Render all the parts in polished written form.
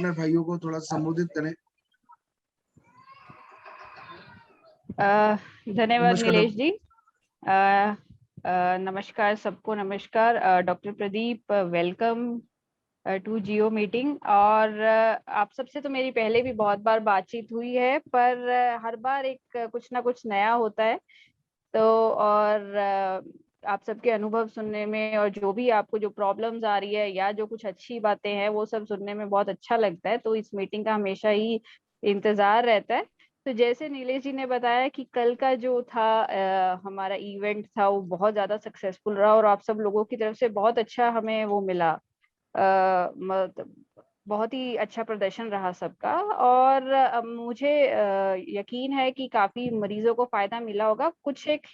Partner भाइयों को थोड़ा संबोधित करें। धन्यवाद नमस्कार। नीलेश जी। नमस्कार सबको, नमस्कार। Doctor Pradeep, welcome to Jio meeting. और आप सबसे तो मेरी पहले भी बहुत बार बातचीत हुई है, पर हर बार एक कुछ ना कुछ नया होता है। तो और आप सबके अनुभव सुनने में, और जो भी आपको जो प्रॉब्लम्स आ रही है या जो कुछ अच्छी बातें हैं वो सब सुनने में बहुत अच्छा लगता है। तो इस मीटिंग का हमेशा ही इंतजार रहता है। तो जैसे नीलेश जी ने बताया कि कल का जो था हमारा इवेंट था, वो बहुत ज्यादा सक्सेसफुल रहा और आप सब लोगों की तरफ से बहुत अच्छा हमें वो मिला। मतलब बहुत ही अच्छा प्रदर्शन रहा सबका। और मुझे यकीन है कि काफी मरीजों को फायदा मिला होगा। कुछ एक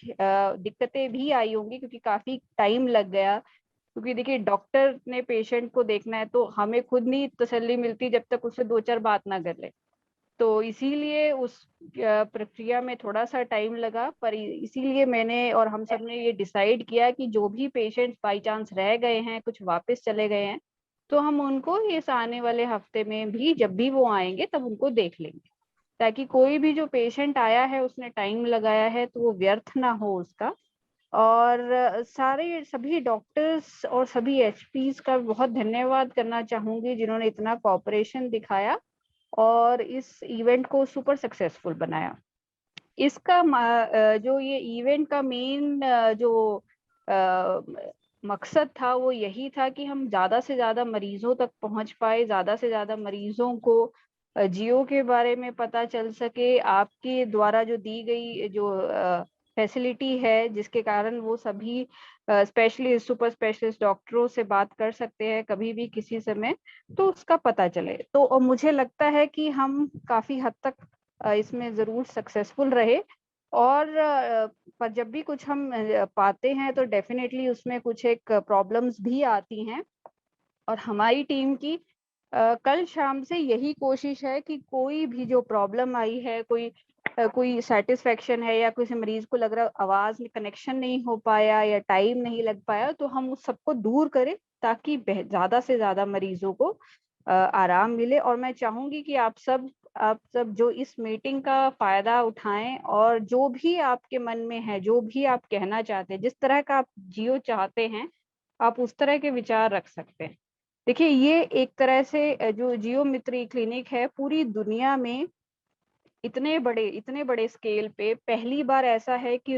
दिक्कतें भी आई होंगी क्योंकि काफी टाइम लग गया। क्योंकि देखिए, डॉक्टर ने पेशेंट को देखना है तो हमें खुद नहीं तसल्ली मिलती जब तक उससे दो चार बात ना कर ले। तो इसीलिए उस प्रक्रिया में थोड़ा सा टाइम लगा। पर इसीलिए मैंने और हम सब ने ये डिसाइड किया कि जो भी पेशेंट्स बाई चांस रह गए हैं, कुछ वापस चले गए हैं, तो हम उनको इस आने वाले हफ्ते में भी जब भी वो आएंगे तब उनको देख लेंगे, ताकि कोई भी जो पेशेंट आया है उसने टाइम लगाया है तो वो व्यर्थ ना हो उसका। और सारे सभी डॉक्टर्स और सभी एचपीज का बहुत धन्यवाद करना चाहूंगी जिन्होंने इतना कॉपरेशन दिखाया और इस इवेंट को सुपर सक्सेसफुल बनाया। इसका जो ये इवेंट का मेन जो मकसद था वो यही था कि हम ज्यादा से ज्यादा मरीजों तक पहुंच पाए, ज्यादा से ज्यादा मरीजों को जियो के बारे में पता चल सके। आपके द्वारा जो दी गई जो फैसिलिटी है जिसके कारण वो सभी स्पेशलिस्ट, सुपर स्पेशलिस्ट डॉक्टरों से बात कर सकते हैं कभी भी किसी समय, तो उसका पता चले। तो मुझे लगता है कि हम काफी हद तक इसमें जरूर सक्सेसफुल रहे। और पर जब भी कुछ हम पाते हैं तो डेफिनेटली उसमें कुछ एक प्रॉब्लम्स भी आती हैं। और हमारी टीम की कल शाम से यही कोशिश है कि कोई भी जो प्रॉब्लम आई है, कोई सेटिस्फेक्शन है या किसी मरीज को लग रहा आवाज में कनेक्शन नहीं हो पाया या टाइम नहीं लग पाया, तो हम उस सबको दूर करें ताकि ज्यादा से ज्यादा मरीजों को आराम मिले। और मैं चाहूंगी कि आप सब जो इस मीटिंग का फायदा उठाएं और जो भी आपके मन में है, जो भी आप कहना चाहते हैं, जिस तरह का आप जियो चाहते हैं, आप उस तरह के विचार रख सकते हैं। देखिए, ये एक तरह से जो जियो मित्री क्लिनिक है, पूरी दुनिया में इतने बड़े स्केल पे पहली बार ऐसा है कि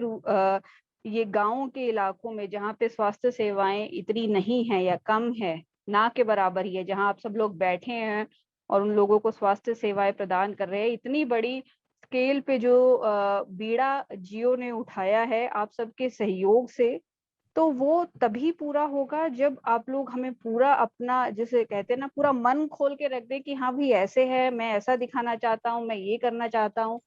ये गांव के इलाकों में जहाँ पे स्वास्थ्य सेवाएं इतनी नहीं है या कम है, ना के बराबर ही है, जहाँ आप सब लोग बैठे हैं और उन लोगों को स्वास्थ्य सेवाएं प्रदान कर रहे हैं, इतनी बड़ी स्केल पे जो बीड़ा जियो ने उठाया है आप सबके सहयोग से, तो वो तभी पूरा होगा जब आप लोग हमें पूरा अपना, जैसे कहते हैं ना, पूरा मन खोल के रख दे कि हाँ भाई ऐसे है, मैं ऐसा दिखाना चाहता हूँ, मैं ये करना चाहता हूँ,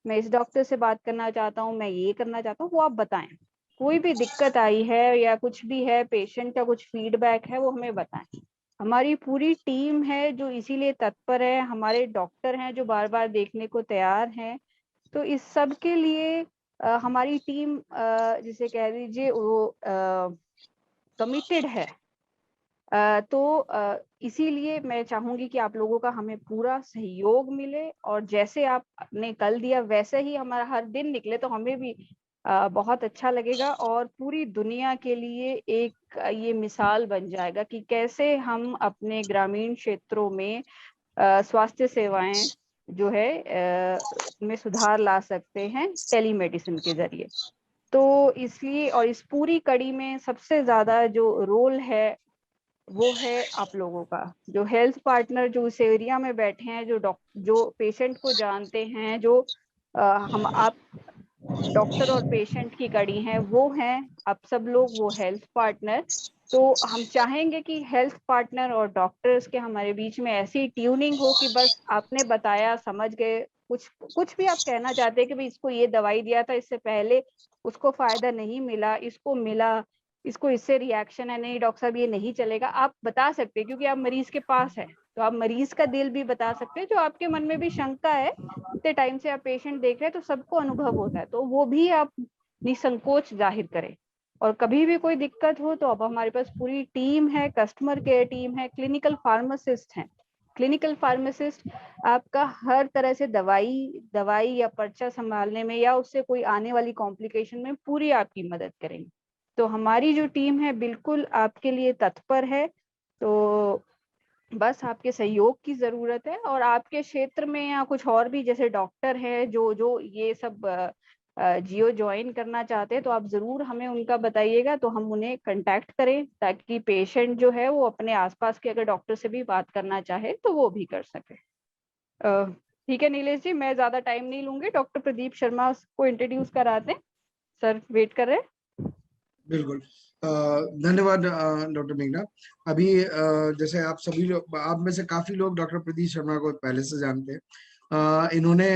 मैं इस डॉक्टर से बात करना चाहता हूँ, मैं ये करना चाहता हूँ, वो आप बताएं। कोई भी दिक्कत आई है या कुछ भी है, पेशेंट का कुछ फीडबैक है, वो हमें बताएं। हमारी पूरी टीम है जो इसीलिए तत्पर है, हमारे डॉक्टर हैं जो बार बार देखने को तैयार हैं। तो इस सब के लिए हमारी टीम जिसे कह दीजिए वो कमिटेड है। तो इसीलिए मैं चाहूंगी कि आप लोगों का हमें पूरा सहयोग मिले, और जैसे आपने कल दिया वैसे ही हमारा हर दिन निकले तो हमें भी बहुत अच्छा लगेगा और पूरी दुनिया के लिए एक ये मिसाल बन जाएगा कि कैसे हम अपने ग्रामीण क्षेत्रों में स्वास्थ्य सेवाएं जो है में सुधार ला सकते हैं टेलीमेडिसिन के जरिए। तो इसलिए, और इस पूरी कड़ी में सबसे ज्यादा जो रोल है वो है आप लोगों का, जो हेल्थ पार्टनर जो इस एरिया में बैठे हैं, जो पेशेंट को जानते हैं, जो हम आप डॉक्टर और पेशेंट की कड़ी हैं, वो हैं आप सब लोग, वो हेल्थ पार्टनर। तो हम चाहेंगे कि हेल्थ पार्टनर और डॉक्टर्स के हमारे बीच में ऐसी ट्यूनिंग हो कि बस आपने बताया, समझ गए, कुछ कुछ भी आप कहना चाहते हैं कि भाई इसको ये दवाई दिया था, इससे पहले उसको फायदा नहीं मिला, इसको मिला, इसको इससे रिएक्शन है, नहीं डॉक्टर साहब ये नहीं चलेगा, आप बता सकते हैं क्योंकि आप मरीज के पास है। तो आप मरीज का दिल भी बता सकते हैं, जो आपके मन में भी शंका है, इतने टाइम से आप पेशेंट देख रहे हैं तो सबको अनुभव होता है, तो वो भी आप निसंकोच जाहिर करें। और कभी भी कोई दिक्कत हो तो अब हमारे पास पूरी टीम है, कस्टमर केयर टीम है, क्लिनिकल फार्मासिस्ट हैं, क्लिनिकल फार्मासिस्ट आपका हर तरह से दवाई या पर्चा संभालने में या उससे कोई आने वाली कॉम्प्लिकेशन में पूरी आपकी मदद करेंगे। तो हमारी जो टीम है बिल्कुल आपके लिए तत्पर है। तो बस आपके सहयोग की जरूरत है, और आपके क्षेत्र में या कुछ और भी जैसे डॉक्टर है जो जो ये सब जियो ज्वाइन करना चाहते हैं, तो आप जरूर हमें उनका बताइएगा, तो हम उन्हें कांटेक्ट करें ताकि पेशेंट जो है वो अपने आसपास के अगर डॉक्टर से भी बात करना चाहे तो वो भी कर सके। ठीक है नीलेश जी, मैं ज्यादा टाइम नहीं लूंगी, डॉक्टर प्रदीप शर्मा को इंट्रोड्यूस कराते हैं। सर वेट कर रहे हैं। बिल्कुल। धन्यवाद डॉक्टर मेघना। अभी जैसे आप सभी लोग, आप में से काफी लोग डॉक्टर प्रदीप शर्मा को पहले से जानते हैं। इन्होंने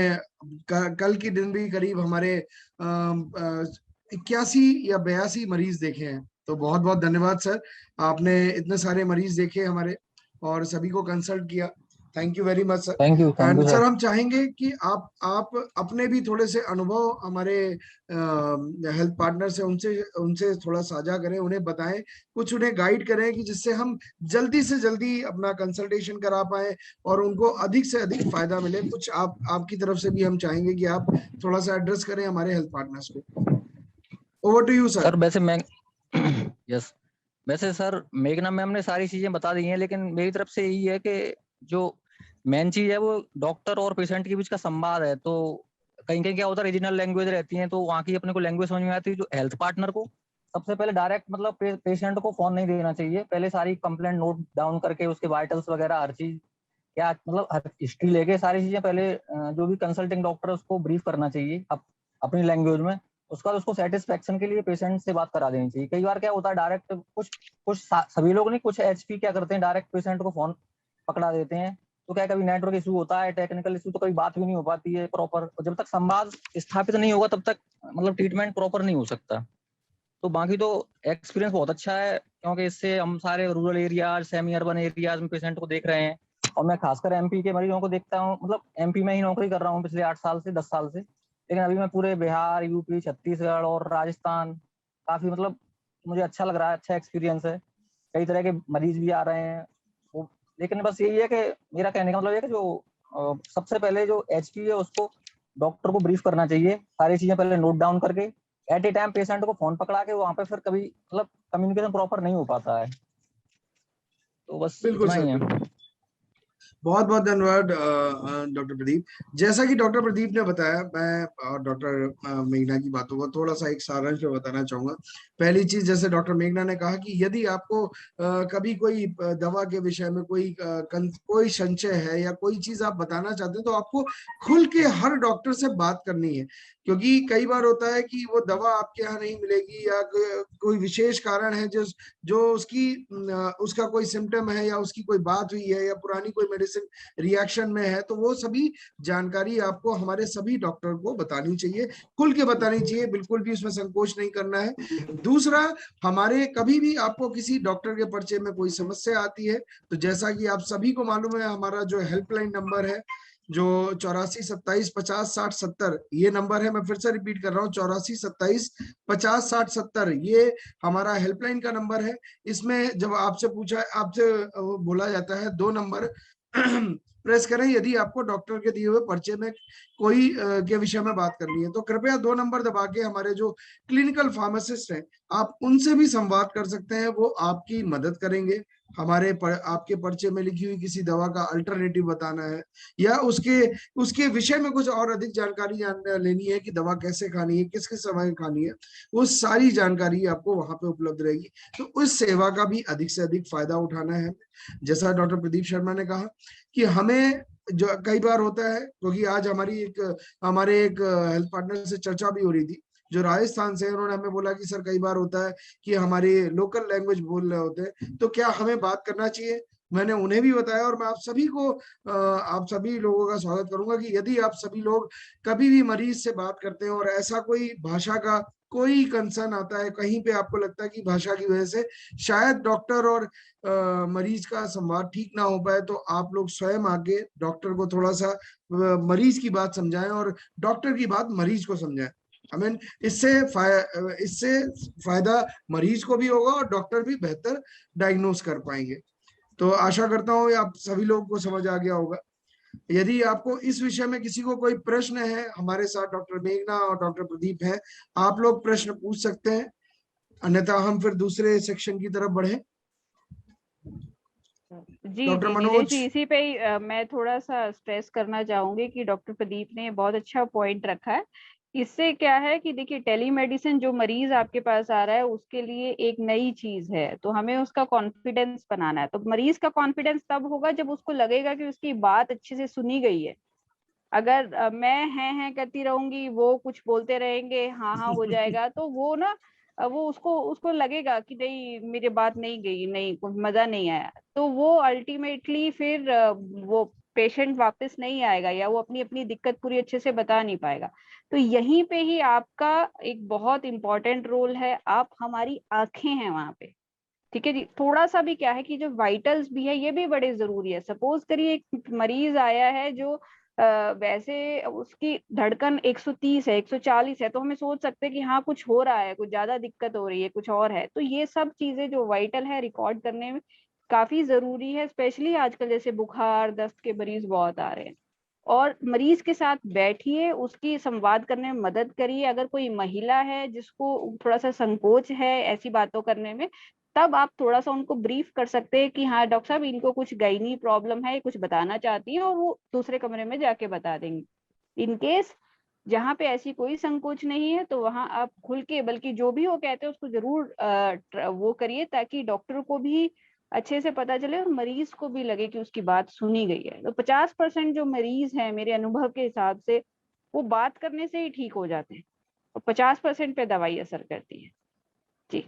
कल के दिन भी करीब हमारे 81 या 82 मरीज देखे हैं। तो बहुत बहुत धन्यवाद सर, आपने इतने सारे मरीज देखे हमारे और सभी को कंसल्ट किया। Thank you very much sir. Thank you and sir. Sir हम चाहेंगे कि आप अपने भी थोड़े से अनुभव हमारे हेल्थ पार्टनर से उनसे उनसे थोड़ा साझा करें, उन्हें बताएं, कुछ उन्हें गाइड करें कि जिससे हम जल्दी से जल्दी अपना कंसल्टेशन करा पाए और उनको अधिक से अधिक फायदा मिले। कुछ आपकी तरफ से भी हम चाहेंगे कि आप थोड़ा सा एड्रेस करें हमारे हेल्थ पार्टनर्स को। Over to you sir. Sir वैसे मैं यस, वैसे सर मेघना मैम ने सारी चीजें बता दी हैं, लेकिन मेरी तरफ से यही है कि जो मेन चीज है वो डॉक्टर और पेशेंट के बीच का संवाद है। तो कहीं कहीं क्या होता है, रीजनल लैंग्वेज रहती है, तो वहाँ की अपने को लैंग्वेज समझ में आती है। जो हेल्थ पार्टनर को सबसे पहले डायरेक्ट मतलब पेशेंट को फोन नहीं देना चाहिए, पहले सारी कंप्लेंट नोट डाउन करके उसके वाइटल्स वगैरह हर चीज क्या मतलब हर हिस्ट्री लेके सारी चीजें पहले जो भी कंसल्टिंग डॉक्टर है उसको ब्रीफ करना चाहिए अपनी लैंग्वेज में। उसका उसको सेटिस्फेक्शन के लिए पेशेंट से बात करा देनी चाहिए। कई बार क्या होता है डायरेक्ट कुछ कुछ सभी लोग नहीं, कुछ एचपी क्या करते हैं डायरेक्ट पेशेंट को फोन पकड़ा देते हैं। तो क्या कभी नेटवर्क इशू होता है, टेक्निकल इशू, तो कभी बात भी नहीं हो पाती है प्रॉपर। जब तक संवाद स्थापित नहीं होगा तब तक मतलब ट्रीटमेंट प्रॉपर नहीं हो सकता। तो बाकी तो एक्सपीरियंस बहुत अच्छा है, क्योंकि इससे हम सारे rural areas, semi urban areas में पेशेंट को देख रहे हैं। और मैं खासकर एमपी के मरीजों को देखता हूँ, मतलब एमपी में ही नौकरी कर रहा हूँ पिछले 8 साल से 10 साल से, लेकिन अभी मैं पूरे बिहार, यूपी, छत्तीसगढ़ और राजस्थान काफी मतलब मुझे अच्छा लग रहा है, अच्छा एक्सपीरियंस है। कई तरह के मरीज भी आ रहे हैं वो, लेकिन बस यही है कि मेरा कहने का मतलब है कि जो सबसे पहले जो एचपी है उसको डॉक्टर को ब्रीफ करना चाहिए, सारी चीजें पहले नोट डाउन करके एट ए टाइम पेशेंट को फोन पकड़ा के वहां पे फिर कभी मतलब कम्युनिकेशन प्रॉपर नहीं हो पाता है। तो बस बिल्कुल इतना सर, ही है। बिल्कुल। बहुत बहुत धन्यवाद डॉक्टर प्रदीप। जैसा कि डॉक्टर प्रदीप ने बताया, मैं और डॉक्टर मेघना की बातों को थोड़ा सा एक सारांश में बताना चाहूंगा। पहली चीज, जैसे डॉक्टर मेघना ने कहा कि यदि आपको कभी कोई दवा के विषय में कोई संशय है या कोई चीज आप बताना चाहते हैं, तो आपको खुल के हर डॉक्टर से बात करनी है। क्योंकि कई बार होता है कि वो दवा आपके यहाँ नहीं मिलेगी या कोई विशेष कारण है जो जो उसका कोई सिम्टम है या उसकी कोई बात हुई है या पुरानी कोई मेडिसिन रिएक्शन में है, तो वो सभी जानकारी आपको हमारे सभी डॉक्टर को बतानी चाहिए, खुल के बतानी चाहिए, बिल्कुल भी उसमें संकोच नहीं करना है। दूसरा, हमारे कभी भी आपको किसी डॉक्टर के पर्चे में कोई समस्या आती है, तो जैसा कि आप सभी को मालूम है, हमारा जो हेल्पलाइन नंबर है जो 84 27 50 60 70, ये नंबर है। मैं फिर से रिपीट कर रहा हूँ, 84 27 50 60 70, ये हमारा हेल्पलाइन का नंबर है। इसमें जब आपसे बोला जाता है 2 नंबर प्रेस करें यदि आपको डॉक्टर के दिए हुए पर्चे में कोई के विषय में बात करनी है, तो कृपया 2 नंबर दबा के हमारे जो क्लिनिकल फार्मासिस्ट हैं आप उनसे भी संवाद कर सकते हैं, वो आपकी मदद करेंगे। आपके पर्चे में लिखी हुई किसी दवा का अल्टरनेटिव बताना है या उसके विषय में कुछ और अधिक जानकारी लेनी है कि दवा कैसे खानी है, किस किस समय खानी है, वो सारी जानकारी आपको वहां पे उपलब्ध रहेगी। तो उस सेवा का भी अधिक से अधिक फायदा उठाना है। जैसा डॉक्टर प्रदीप शर्मा ने कहा कि हमें जो कई बार होता है, क्योंकि आज हमारे एक हेल्थ पार्टनर से चर्चा भी हो रही थी जो राजस्थान से, उन्होंने हमें बोला कि सर कई बार होता है कि हमारी लोकल लैंग्वेज बोल रहे होते हैं, तो क्या हमें बात करना चाहिए। मैंने उन्हें भी बताया और मैं आप सभी लोगों का स्वागत करूंगा कि यदि आप सभी लोग कभी भी मरीज से बात करते हैं और ऐसा कोई भाषा का कोई कंसर्न आता है, कहीं पे आपको लगता है कि भाषा की वजह से शायद डॉक्टर और मरीज का संवाद ठीक ना हो पाए, तो आप लोग स्वयं आगे डॉक्टर को थोड़ा सा मरीज की बात समझाएं और डॉक्टर की बात मरीज को समझाएं। आई मीन इससे फायदा मरीज को भी होगा और डॉक्टर भी बेहतर डायग्नोस कर पाएंगे। तो आशा करता हूँ आप सभी लोगों को समझ आ गया होगा। यदि आपको इस विषय में किसी को कोई प्रश्न है, हमारे साथ डॉक्टर मेघना और डॉक्टर प्रदीप हैं, आप लोग प्रश्न पूछ सकते हैं, अन्यथा हम फिर दूसरे सेक्शन की तरफ बढ़े। जी डॉक्टर जी नीलेश मनोज। जी, इसी पे ही मैं थोड़ा सा स्ट्रेस करना चाहूंगी कि डॉक्टर प्रदीप ने बहुत अच्छा पॉइंट रखा है। इससे क्या है कि देखिए, टेलीमेडिसिन जो मरीज आपके पास आ रहा है उसके लिए एक नई चीज है, तो हमें उसका कॉन्फिडेंस बनाना है। तो मरीज का कॉन्फिडेंस तब होगा जब उसको लगेगा कि उसकी बात अच्छे से सुनी गई है। अगर मैं हैं करती रहूंगी, वो कुछ बोलते रहेंगे, हाँ हाँ हो जाएगा, तो वो ना वो उसको उसको लगेगा कि नहीं, मेरी बात नहीं गई, नहीं कुछ मजा नहीं आया, तो वो अल्टीमेटली फिर वो पेशेंट वापस नहीं आएगा, या वो अपनी अपनी दिक्कत पूरी अच्छे से बता नहीं पाएगा। तो यहीं पे ही आपका एक बहुत इंपॉर्टेंट रोल है, आप हमारी आंखें हैं वहां पे। ठीक है जी, थोड़ा सा भी क्या है कि जो वाइटल्स भी है ये भी बड़े जरूरी है। सपोज करिए एक मरीज आया है जो वैसे उसकी धड़कन 130 है, 140 है, तो हमें सोच सकते हैं कि हाँ कुछ हो रहा है, कुछ ज्यादा दिक्कत हो रही है, कुछ और है। तो ये सब चीजें जो वाइटल है रिकॉर्ड करने में काफी जरूरी है, स्पेशली आजकल जैसे बुखार दस्त के मरीज बहुत आ रहे हैं। और मरीज के साथ बैठिए, उसकी संवाद करने में मदद करिए। अगर कोई महिला है जिसको थोड़ा सा संकोच है ऐसी बातों करने में, तब आप थोड़ा सा उनको ब्रीफ कर सकते हैं कि हाँ डॉक्टर साहब, इनको कुछ गायनी प्रॉब्लम है, कुछ बताना चाहती है, और वो दूसरे कमरे में जाके बता देंगे। इन केस जहाँ पे ऐसी कोई संकोच नहीं है, तो वहां आप खुल के, बल्कि जो भी वो कहते हैं उसको जरूर वो करिए, ताकि डॉक्टर को भी अच्छे से पता चले और मरीज को भी लगे कि उसकी बात सुनी गई है। तो 50% जो मरीज हैं मेरे अनुभव के हिसाब से, वो बात करने से ही ठीक हो जाते हैं, और 50% पे दवाई असर करती है। जी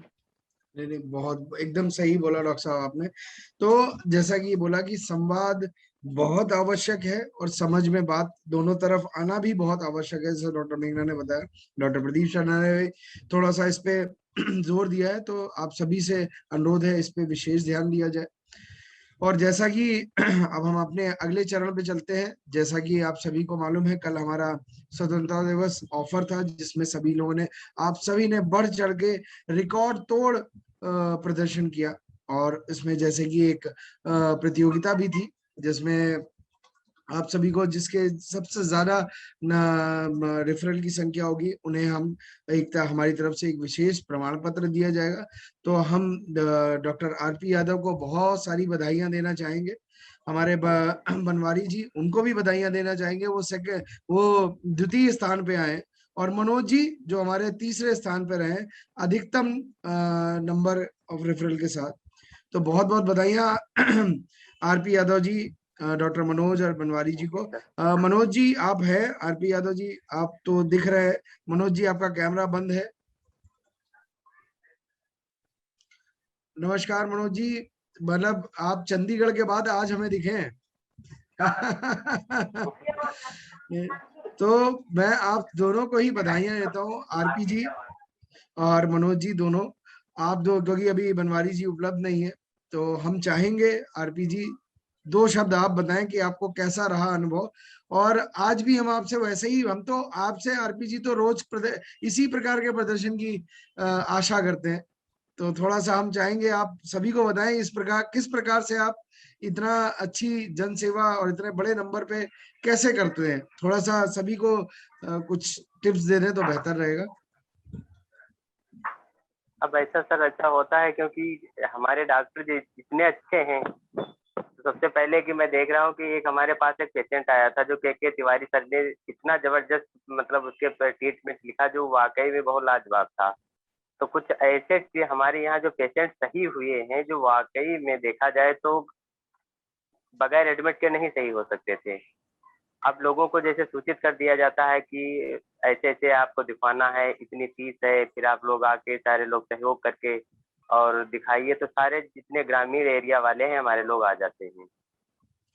नहीं नहीं, बहुत एकदम सही बोला डॉक्टर साहब आपने। तो जैसा कि बोला कि संवाद बहुत आवश्यक है और समझ में बात दोनों तरफ आना भी बहुत आवश्यक है, जैसे डॉक्टर मेघना ने बताया, डॉक्टर प्रदीप शर्मा ने भी थोड़ा सा इस पे जोर दिया है। तो आप सभी से अनुरोध है इस पे विशेष ध्यान दिया जाए। और जैसा कि अब हम अपने अगले चरण पे चलते हैं। जैसा कि आप सभी को मालूम है, कल हमारा स्वतंत्रता दिवस ऑफर था, जिसमें सभी लोगों ने, आप सभी ने बढ़ चढ़ के रिकॉर्ड तोड़ प्रदर्शन किया। और इसमें जैसे कि एक प्रतियोगिता भी थी, जिसमें आप सभी को, जिसके सबसे ज्यादा रेफरल की संख्या होगी, उन्हें हम हमारी तरफ से एक विशेष प्रमाण पत्र दिया जाएगा। तो हम डॉक्टर आरपी यादव को बहुत सारी बधाइयां देना चाहेंगे। हमारे बनवारी जी, उनको भी बधाइयां देना चाहेंगे, वो द्वितीय स्थान पे आए। और मनोज जी जो हमारे तीसरे स्थान पर रहे, अधिकतम नंबर ऑफ रेफरल के साथ। तो बहुत बहुत बधाइयां आरपी यादव जी, डॉक्टर मनोज और बनवारी जी को। मनोज जी आप है, आरपी यादव जी आप तो दिख रहे हैं। मनोज जी आपका कैमरा बंद है। नमस्कार मनोज जी, मतलब आप चंडीगढ़ के बाद आज हमें दिखे हैं। तो मैं आप दोनों को ही बधाइयां देता हूँ, आरपी जी और मनोज जी दोनों। आप दो, क्योंकि अभी बनवारी जी उपलब्ध नहीं है, तो हम चाहेंगे आरपी जी दो शब्द आप बताएं कि आपको कैसा रहा अनुभव। और आज भी हम आपसे वैसे ही, हम तो आपसे आरपी जी तो रोज इसी प्रकार के प्रदर्शन की आशा करते हैं। तो थोड़ा सा हम चाहेंगे आप सभी को बताएं इस प्रकार, किस प्रकार से आप इतना अच्छी जन सेवा और इतने बड़े नंबर पे कैसे करते हैं। थोड़ा सा सभी को कुछ टिप्स दे दें तो बेहतर रहेगा। अब ऐसा सर अच्छा होता है क्योंकि हमारे डॉक्टर जी इतने अच्छे हैं। तो सबसे पहले कि मैं देख रहा हूँ कि एक हमारे पास एक पेशेंट आया था जो के तिवारी सर ने इतना जबरदस्त मतलब उसके ट्रीटमेंट लिखा जो वाकई में बहुत लाजवाब था। तो कुछ ऐसे कि हमारे यहाँ जो पेशेंट सही हुए हैं जो वाकई में देखा जाए तो बगैर एडमिट के नहीं सही हो सकते थे। अब लोगों को जैसे सूचित कर दिया जाता है कि ऐसे ऐसे आपको दिखवाना है, इतनी फीस है, फिर आप लोग आके सारे लोग सहयोग करके और दिखाइए, तो सारे जितने ग्रामीण एरिया वाले हैं हमारे लोग आ जाते हैं।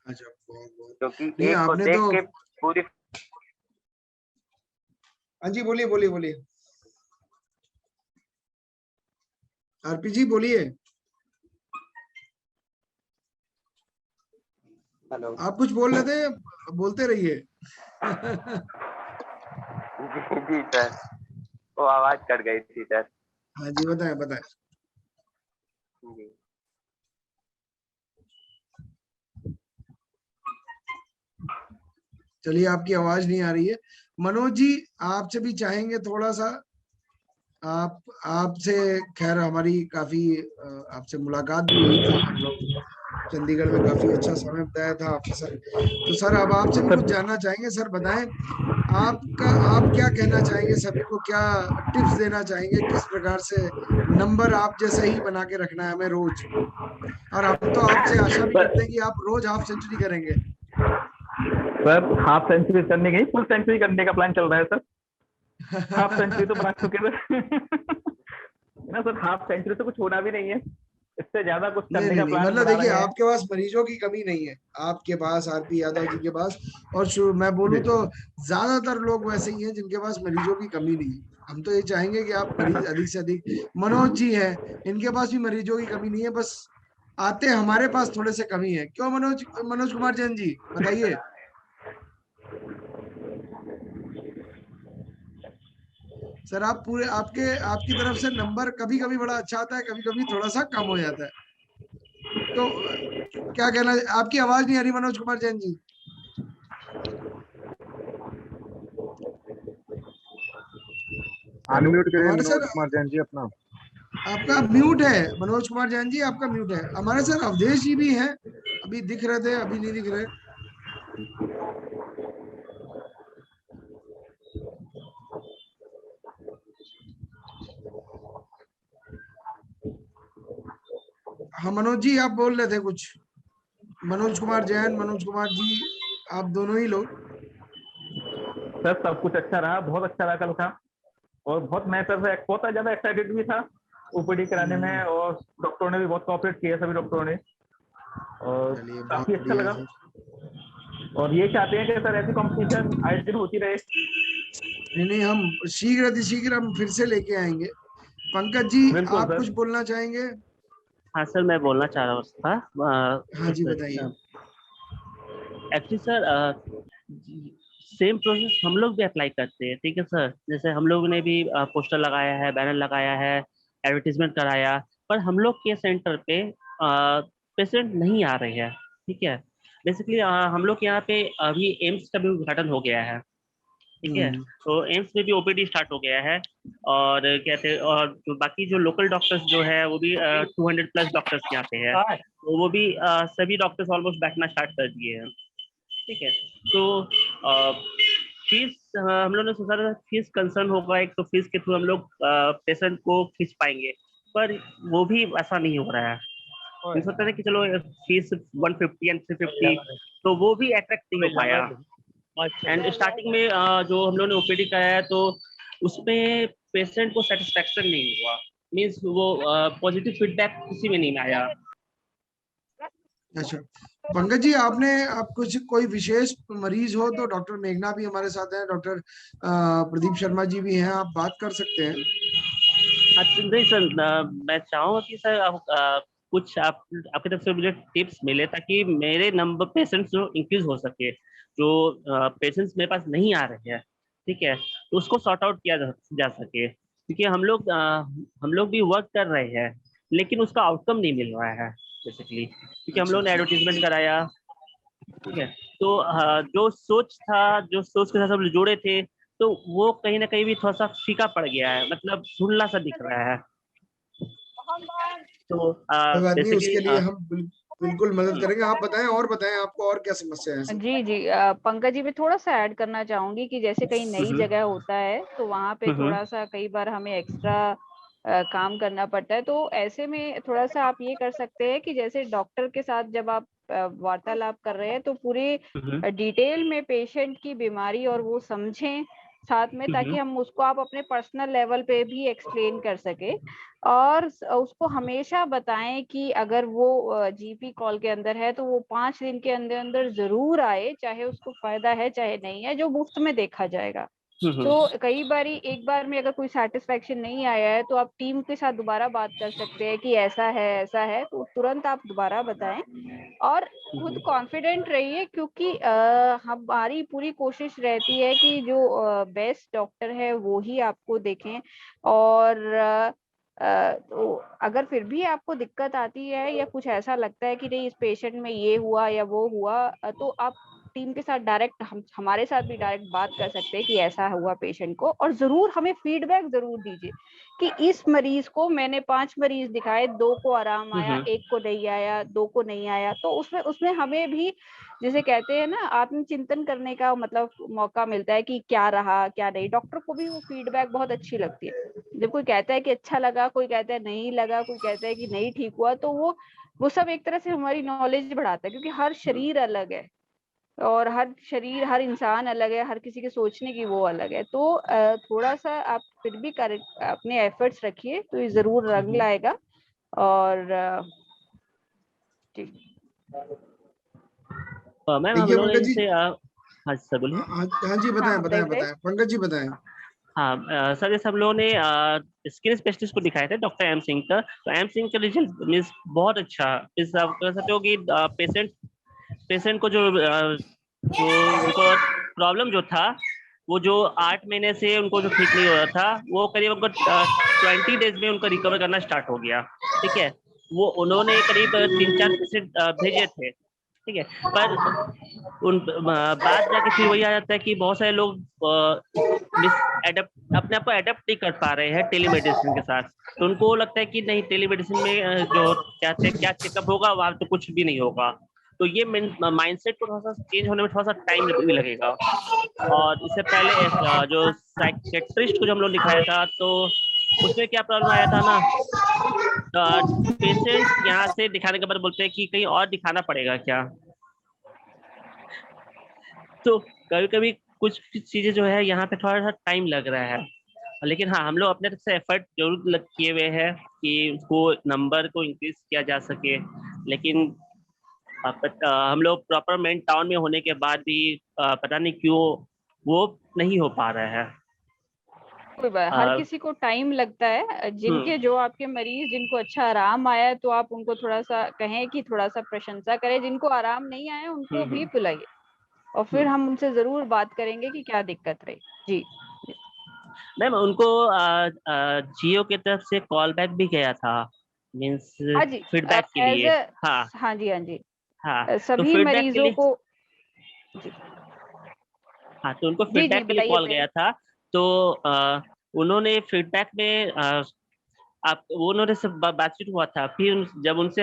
अच्छा, बहुत बहुत क्योंकि नहीं, एक को आपने देख तो, के पूरी। हाँ जी बोलिए बोलिए बोलिए, आरपी जी बोलिए। हेलो। आप कुछ बोल रहे थे, बोलते रहिए। जी जी सर, वो आवाज कट गई थी सर। हाँ जी, बताएं बताएं। जी चलिए, आपकी आवाज नहीं आ रही है। मनोज जी, आपसे भी चाहेंगे थोड़ा सा, आपसे खैर हमारी काफी आपसे मुलाकात भी हुई थी, हम लोग चंडीगढ़ में काफी अच्छा समय बिताया था आपके साथ। तो सर, अब आपसे भी कुछ जानना चाहेंगे। सर बताएं, आप क्या कहना चाहेंगे, सभी को क्या टिप्स देना चाहेंगे, किस प्रकार से नंबर आप जैसा ही बना के रखना है हमें रोज, और हम तो आपसे आशा भी करते हैं कि आप रोज हाफ सेंचुरी करेंगे। सर हाफ सेंचुरी करने की, फुल सेंचुरी करने का प्लान चल रहा है सर। हाफ सेंचुरी तो बना चुके थे ना सर, हाफ सेंचुरी तो कुछ होना भी नहीं है, इससे ज्यादा कुछ नहीं करने नहीं का नहीं, प्लान मतलब बना देखिए, रहे हैं। आपके पास मरीजों की कमी नहीं है, आपके पास आरपी यादव जी के पास, और मैं बोलूं जी तो ज्यादातर लोग वैसे ही हैं जिनके पास मरीजों की कमी नहीं है। हम तो ये चाहेंगे कि आप मरीज अधिक से अधिक, मनोज जी हैं, इनके पास भी मरीजों की कमी नहीं है, बस आते हमारे पास थोड़े से कमी है। क्यों मनोज मनोज कुमार जैन जी, बताइए। सर, आप पूरे आपकी तरफ से नंबर कभी कभी बड़ा अच्छा आता है, कभी कभी थोड़ा सा कम हो जाता है। तो क्या कहना, आपकी आवाज नहीं आ रही मनोज कुमार जैन जी। अनम्यूट करिए हमारे सर, मनोज कुमार जैन जी अपना। आपका म्यूट है मनोज कुमार जैन जी, आपका म्यूट है। हमारे सर अवधेश जी भी हैं, अभी दिख रहे थे, अभी नहीं दिख रहे। हाँ मनोज जी, आप बोल रहे थे कुछ। मनोज कुमार जैन, मनोज कुमार जी, आप दोनों ही लोग। सर सब कुछ अच्छा रहा, बहुत अच्छा रहा कल का, और बहुत मैं सर से बहुत ज्यादा एक्साइटेड भी था ओपीडी कराने में, और डॉक्टरों ने भी बहुत कोऑपरेट किया, सभी डॉक्टरों ने, और चलिए, बहुत काफी अच्छा बढ़िया है लगा। सर। और ये चाहते हैं कि सर ऐसी कॉम्पिटिशन आए दिन होती रहे। नहीं नहीं, हम शीघ्र अतिशीघ्र हम फिर से लेके आएंगे। पंकज जी, बिल्कुल आप सर। कुछ बोलना चाहेंगे? हाँ सर, मैं बोलना चाह रहा था। हाँ जी, बताइए। एक्चुअली सर, सेम प्रोसेस हम लोग भी अप्लाई करते हैं, ठीक है सर। जैसे हम लोग ने भी पोस्टर लगाया है, बैनर लगाया है, एडवर्टीजमेंट कराया, पर हम लोग के सेंटर पे पेशेंट नहीं आ रहे हैं, ठीक है। बेसिकली हम लोग के यहाँ पे अभी एम्स का भी उद्घाटन हो गया है, ठीक है। हम्म। तो एम्स में भी ओपीडी स्टार्ट हो गया है, और कहते हैं, और जो बाकी जो लोकल डॉक्टर्स जो है वो भी 200 प्लस डॉक्टर्स यहाँ पे है, तो वो भी सभी डॉक्टर्स ऑलमोस्ट बैठना स्टार्ट कर दिए हैं, ठीक है। तो फीस हम लोगों ने सोचा था फीस कंसर्न होगा एक, तो फीस के थ्रू हम लोग पेशेंट को खींच पाएंगे, पर वो भी ऐसा नहीं हो रहा है। हम सोचते थे कि चलो फीस 150 एंड 350, तो वो भी अट्रैक्ट नहीं हो पाया। एंड स्टार्टिंग में जो हम लोगों ने ओपीडी कराया तो उसमें पेशेंट को सेटिस्फेक्शन नहीं हुआ, मीन्स वो पॉजिटिव फीडबैक किसी में नहीं आया। अच्छा, पंकज जी, आपने आप कुछ कोई विशेष मरीज हो तो डॉक्टर मेघना भी हमारे साथ हैं, डॉक्टर प्रदीप शर्मा जी भी हैं, आप बात कर सकते हैं। अच्छा नहीं सर, मैं चाहूँगा कि सर आप कुछ आपकी तरफ से मुझे टिप्स मिले, ताकि मेरे नंबर पेशेंट्स जो इंक्रीज हो सके, जो पेशेंट्स मेरे पास नहीं आ रहे हैं, ठीक है, तो उसको सॉर्ट आउट किया जा सके। क्योंकि हम लोग भी वर्क कर रहे हैं, लेकिन उसका आउटकम नहीं मिल रहा है बेसिकली, क्योंकि हम अच्छा लोग ने अच्छा। एडवर्टीजमेंट कराया, ठीक है। तो जो सोच था, जो सोच के साथ सब जुड़े थे, तो वो कहीं ना कहीं भी थोड़ा सा फीका पड़ गया है, मतलब धुंधला सा दिख रहा है। तो कोई बात नहीं, बेसिकली उसके लिए हम बिल्कुल मदद करेंगे। आप बताएं, और बताएं, आपको और क्या समस्या है सर? जी जी, पंकज जी, मैं थोड़ा सा ऐड करना चाहूंगी कि जैसे कहीं नई जगह होता है तो वहां पे थोड़ा सा कई बार हमें एक्स्ट्रा काम करना पड़ता है। तो ऐसे में थोड़ा सा आप ये कर सकते हैं कि जैसे डॉक्टर के साथ जब आप वार्तालाप कर रहे हैं तो पूरे डिटेल में पेशेंट की बीमारी और वो समझें साथ में, ताकि हम उसको आप अपने पर्सनल लेवल पे भी एक्सप्लेन कर सके। और उसको हमेशा बताएं कि अगर वो जीपी कॉल के अंदर है तो वो 5 दिन के अंदर अंदर जरूर आए, चाहे उसको फायदा है चाहे नहीं है, जो मुफ्त में देखा जाएगा। तो कई बारी एक बार में अगर कोई सेटिस्फेक्शन नहीं आया है तो आप टीम के साथ दोबारा बात कर सकते हैं कि ऐसा है, तो तुरंत आप दोबारा बताएं। और खुद कॉन्फिडेंट रहिए, क्योंकि हमारी पूरी कोशिश रहती है कि जो बेस्ट डॉक्टर है वो ही आपको देखें। और तो अगर फिर भी आपको दिक्कत आती है या कुछ ऐसा लगता है कि नहीं इस पेशेंट में ये हुआ या वो हुआ, तो आप टीम के साथ डायरेक्ट हमारे साथ भी डायरेक्ट बात कर सकते हैं कि ऐसा हुआ पेशेंट को, और जरूर हमें फीडबैक जरूर दीजिए कि इस मरीज को मैंने 5 मरीज दिखाए, 2 को आराम आया, 1 को नहीं आया, 2 को नहीं आया, तो उसमें हमें भी जैसे कहते हैं ना आत्मचिंतन करने का मतलब मौका मिलता है कि क्या रहा क्या नहीं। डॉक्टर को भी वो फीडबैक बहुत अच्छी लगती है जब कोई कहता है कि अच्छा लगा, कोई कहता है नहीं लगा, कोई कहता है कि नहीं ठीक हुआ, तो वो सब एक तरह से हमारी नॉलेज बढ़ाता है, क्योंकि हर शरीर अलग है और हर इंसान अलग है, हर किसी के सोचने की वो अलग है। तो थोड़ा सा आप फिर भी अपने एफर्ट्स रखिए तो ये जरूर रंग लाएगा। और जी मैम हम देखिए लोग ने पंकज जी, जैसे हाँ सर बोलिए। हाँ जी बताएं हाँ बताएं बताइए। बताएं पंकज जी बताएं। हाँ सर जैसे हम लोगों ने स्किन स्पेशलिस्ट को दिखाया था डॉक्टर एम सिंह का, तो एम सिंह का रिजल्ट मीन्स बहुत अच्छा। इस आप कह सकते हो कि पेशेंट को जो उनको प्रॉब्लम जो था, वो जो 8 महीने से उनको जो ठीक नहीं हो रहा था, वो करीब उनको 20 डेज में उनको रिकवर करना स्टार्ट हो गया। ठीक है, वो उन्होंने करीब 3-4 पेशेंट भेजे थे। ठीक है, पर उन बात जाके फिर वही आ जाता है कि बहुत सारे लोग अपने आप को एडेप्ट नहीं कर पा रहे हैं टेलीमेडिसिन के साथ। तो उनको लगता है कि नहीं टेलीमेडिसिन में जो क्या चेकअप होगा वहां तो कुछ भी नहीं होगा। तो ये माइंडसेट को थोड़ा सा चेंज होने में थोड़ा सा टाइम भी लगेगा। और इससे पहले जो साइकेट्रिस्ट को जो हम लोग दिखाया था, तो उसमें क्या प्रॉब्लम आया था ना, पेशेंट यहाँ से दिखाने के बाद बोलते हैं कि कहीं और दिखाना पड़ेगा क्या। तो कभी कभी कुछ चीजें जो है यहाँ पे थोड़ा सा टाइम लग रहा है, लेकिन हाँ हम लोग अपने तरफ से एफर्ट जरूर किए हुए हैं कि उसको नंबर को इंक्रीज किया जा सके। लेकिन हम लोग प्रॉपर मेन टाउन में होने के बाद भी पता नहीं क्यों वो नहीं हो पा रहा है। कोई बात, हर किसी को टाइम लगता है। जिनके जो आपके मरीज जिनको अच्छा आराम आया है तो आप उनको थोड़ा सा कहें कि थोड़ा सा प्रशंसा करें, जिनको आराम नहीं आया उनको भी बुलाइए और फिर हम उनसे जरूर बात करेंगे कि क्या दिक्कत रही। जी मैम उनको जियो की तरफ से कॉल बैक भी गया था, मींस हाँ जी, फीडबैक के एज लिए। हाँ हाँ जी हाँ जी, हाँ, तो सभी फीडबैक के मरीजों लिए को जी हाँ, तो उनको जी जी फीडबैक के लिए बताइए कॉल बताइए। गया था। तो उन्होंने फीडबैक में आप वो उन्होंने सब बातचीत हुआ था। फिर जब उनसे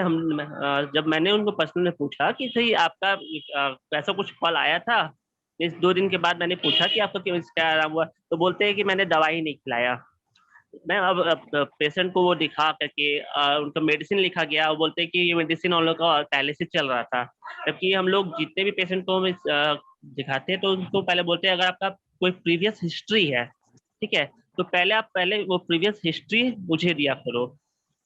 जब मैंने उनको पर्सनल में पूछा कि सही आपका ऐसा कुछ कॉल आया था, इस 2 दिन के बाद मैंने पूछा कि आपका क्या आराम हुआ, तो बोलते हैं कि मैंने दवाई नहीं खिलाया। मैं अब पेशेंट को वो दिखा करके उनका मेडिसिन लिखा गया, वो बोलते हैं कि ये मेडिसिन हम लोग का पहले से चल रहा था। जबकि हम लोग जितने भी पेशेंट को दिखाते हैं तो उनको पहले बोलते हैं अगर आपका कोई प्रीवियस हिस्ट्री है, ठीक है, तो पहले वो प्रीवियस हिस्ट्री मुझे दिया करो।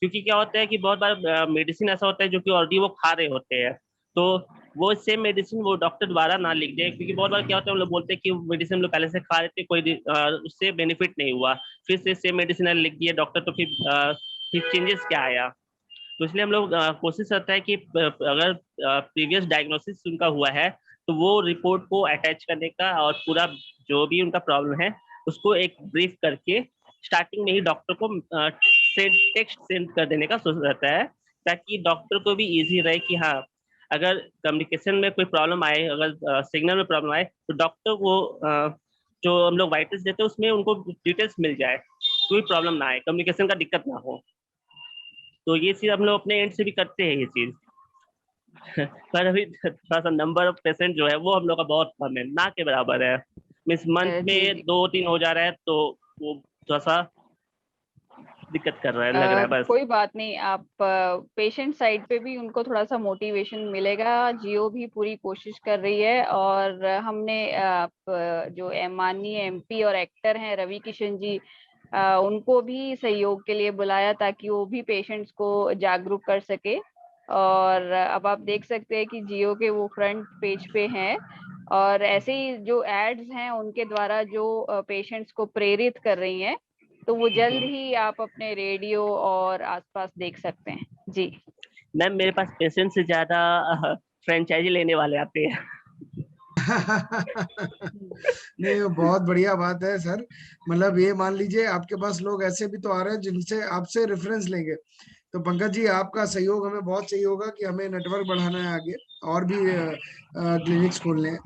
क्योंकि क्या होता है कि बहुत बार मेडिसिन ऐसा होता है जो कि ऑलरेडी वो खा रहे होते हैं, तो वो सेम मेडिसिन वो डॉक्टर द्वारा ना लिख दे। क्योंकि बहुत बार क्या होता है हम लोग बोलते हैं कि मेडिसिन हम लोग पहले से खा रहे थे, कोई उससे बेनिफिट नहीं हुआ, फिर से सेम मेडिसिन लिख दिया डॉक्टर, तो फिर चेंजेस क्या आया। तो इसलिए हम लोग कोशिश करता है कि अगर प्रीवियस डायग्नोसिस उनका हुआ है तो वो रिपोर्ट को अटैच करने का और पूरा जो भी उनका प्रॉब्लम है उसको एक ब्रीफ करके स्टार्टिंग में ही डॉक्टर को टेक्स्ट सेंड कर देने का सोच रहता है, ताकि डॉक्टर को भी इजी रहे कि हाँ अगर कम्युनिकेशन में कोई प्रॉब्लम आए, अगर सिग्नल में प्रॉब्लम आए, तो डॉक्टर को जो हम लोग वाइटल्स देते हैं उसमें उनको डिटेल्स मिल जाए, कोई प्रॉब्लम ना आए, कम्युनिकेशन का दिक्कत ना हो। तो ये चीज हम लोग अपने एंड से भी करते हैं ये चीज। पर अभी थोड़ा सा नंबर ऑफ पेशेंट जो है वो हम लोग का बहुत कम है, ना के बराबर है। मिस मंथ में 2-3 हो जा रहा है, तो वो थोड़ा सा दिक्कत कर रहा है, लग रहा है बस। कोई बात नहीं, आप पेशेंट साइड पे भी उनको थोड़ा सा मोटिवेशन मिलेगा। जियो भी पूरी कोशिश कर रही है और हमने जो माननीय एमपी और एक्टर हैं रवि किशन जी, उनको भी सहयोग के लिए बुलाया ताकि वो भी पेशेंट्स को जागरूक कर सके। और अब आप देख सकते हैं कि जियो के वो फ्रंट पेज पे हैं और ऐसे ही जो एड्स हैं उनके द्वारा जो पेशेंट्स को प्रेरित कर रही हैं, तो वो जल्द ही आप अपने रेडियो और आसपास देख सकते हैं। जी मैम मेरे पास पेशेंट से ज्यादा फ्रेंचाइजी लेने वाले आते हैं। नहीं बहुत बढ़िया बात है सर। मतलब ये मान लीजिए आपके पास लोग ऐसे भी तो आ रहे हैं जिनसे आपसे रेफरेंस लेंगे। तो पंकज जी आपका सहयोग हमें बहुत चाहिए होगा कि हमें नेटवर्क बढ़ाना है आगे, और भी क्लिनिक्स खोलने हैं।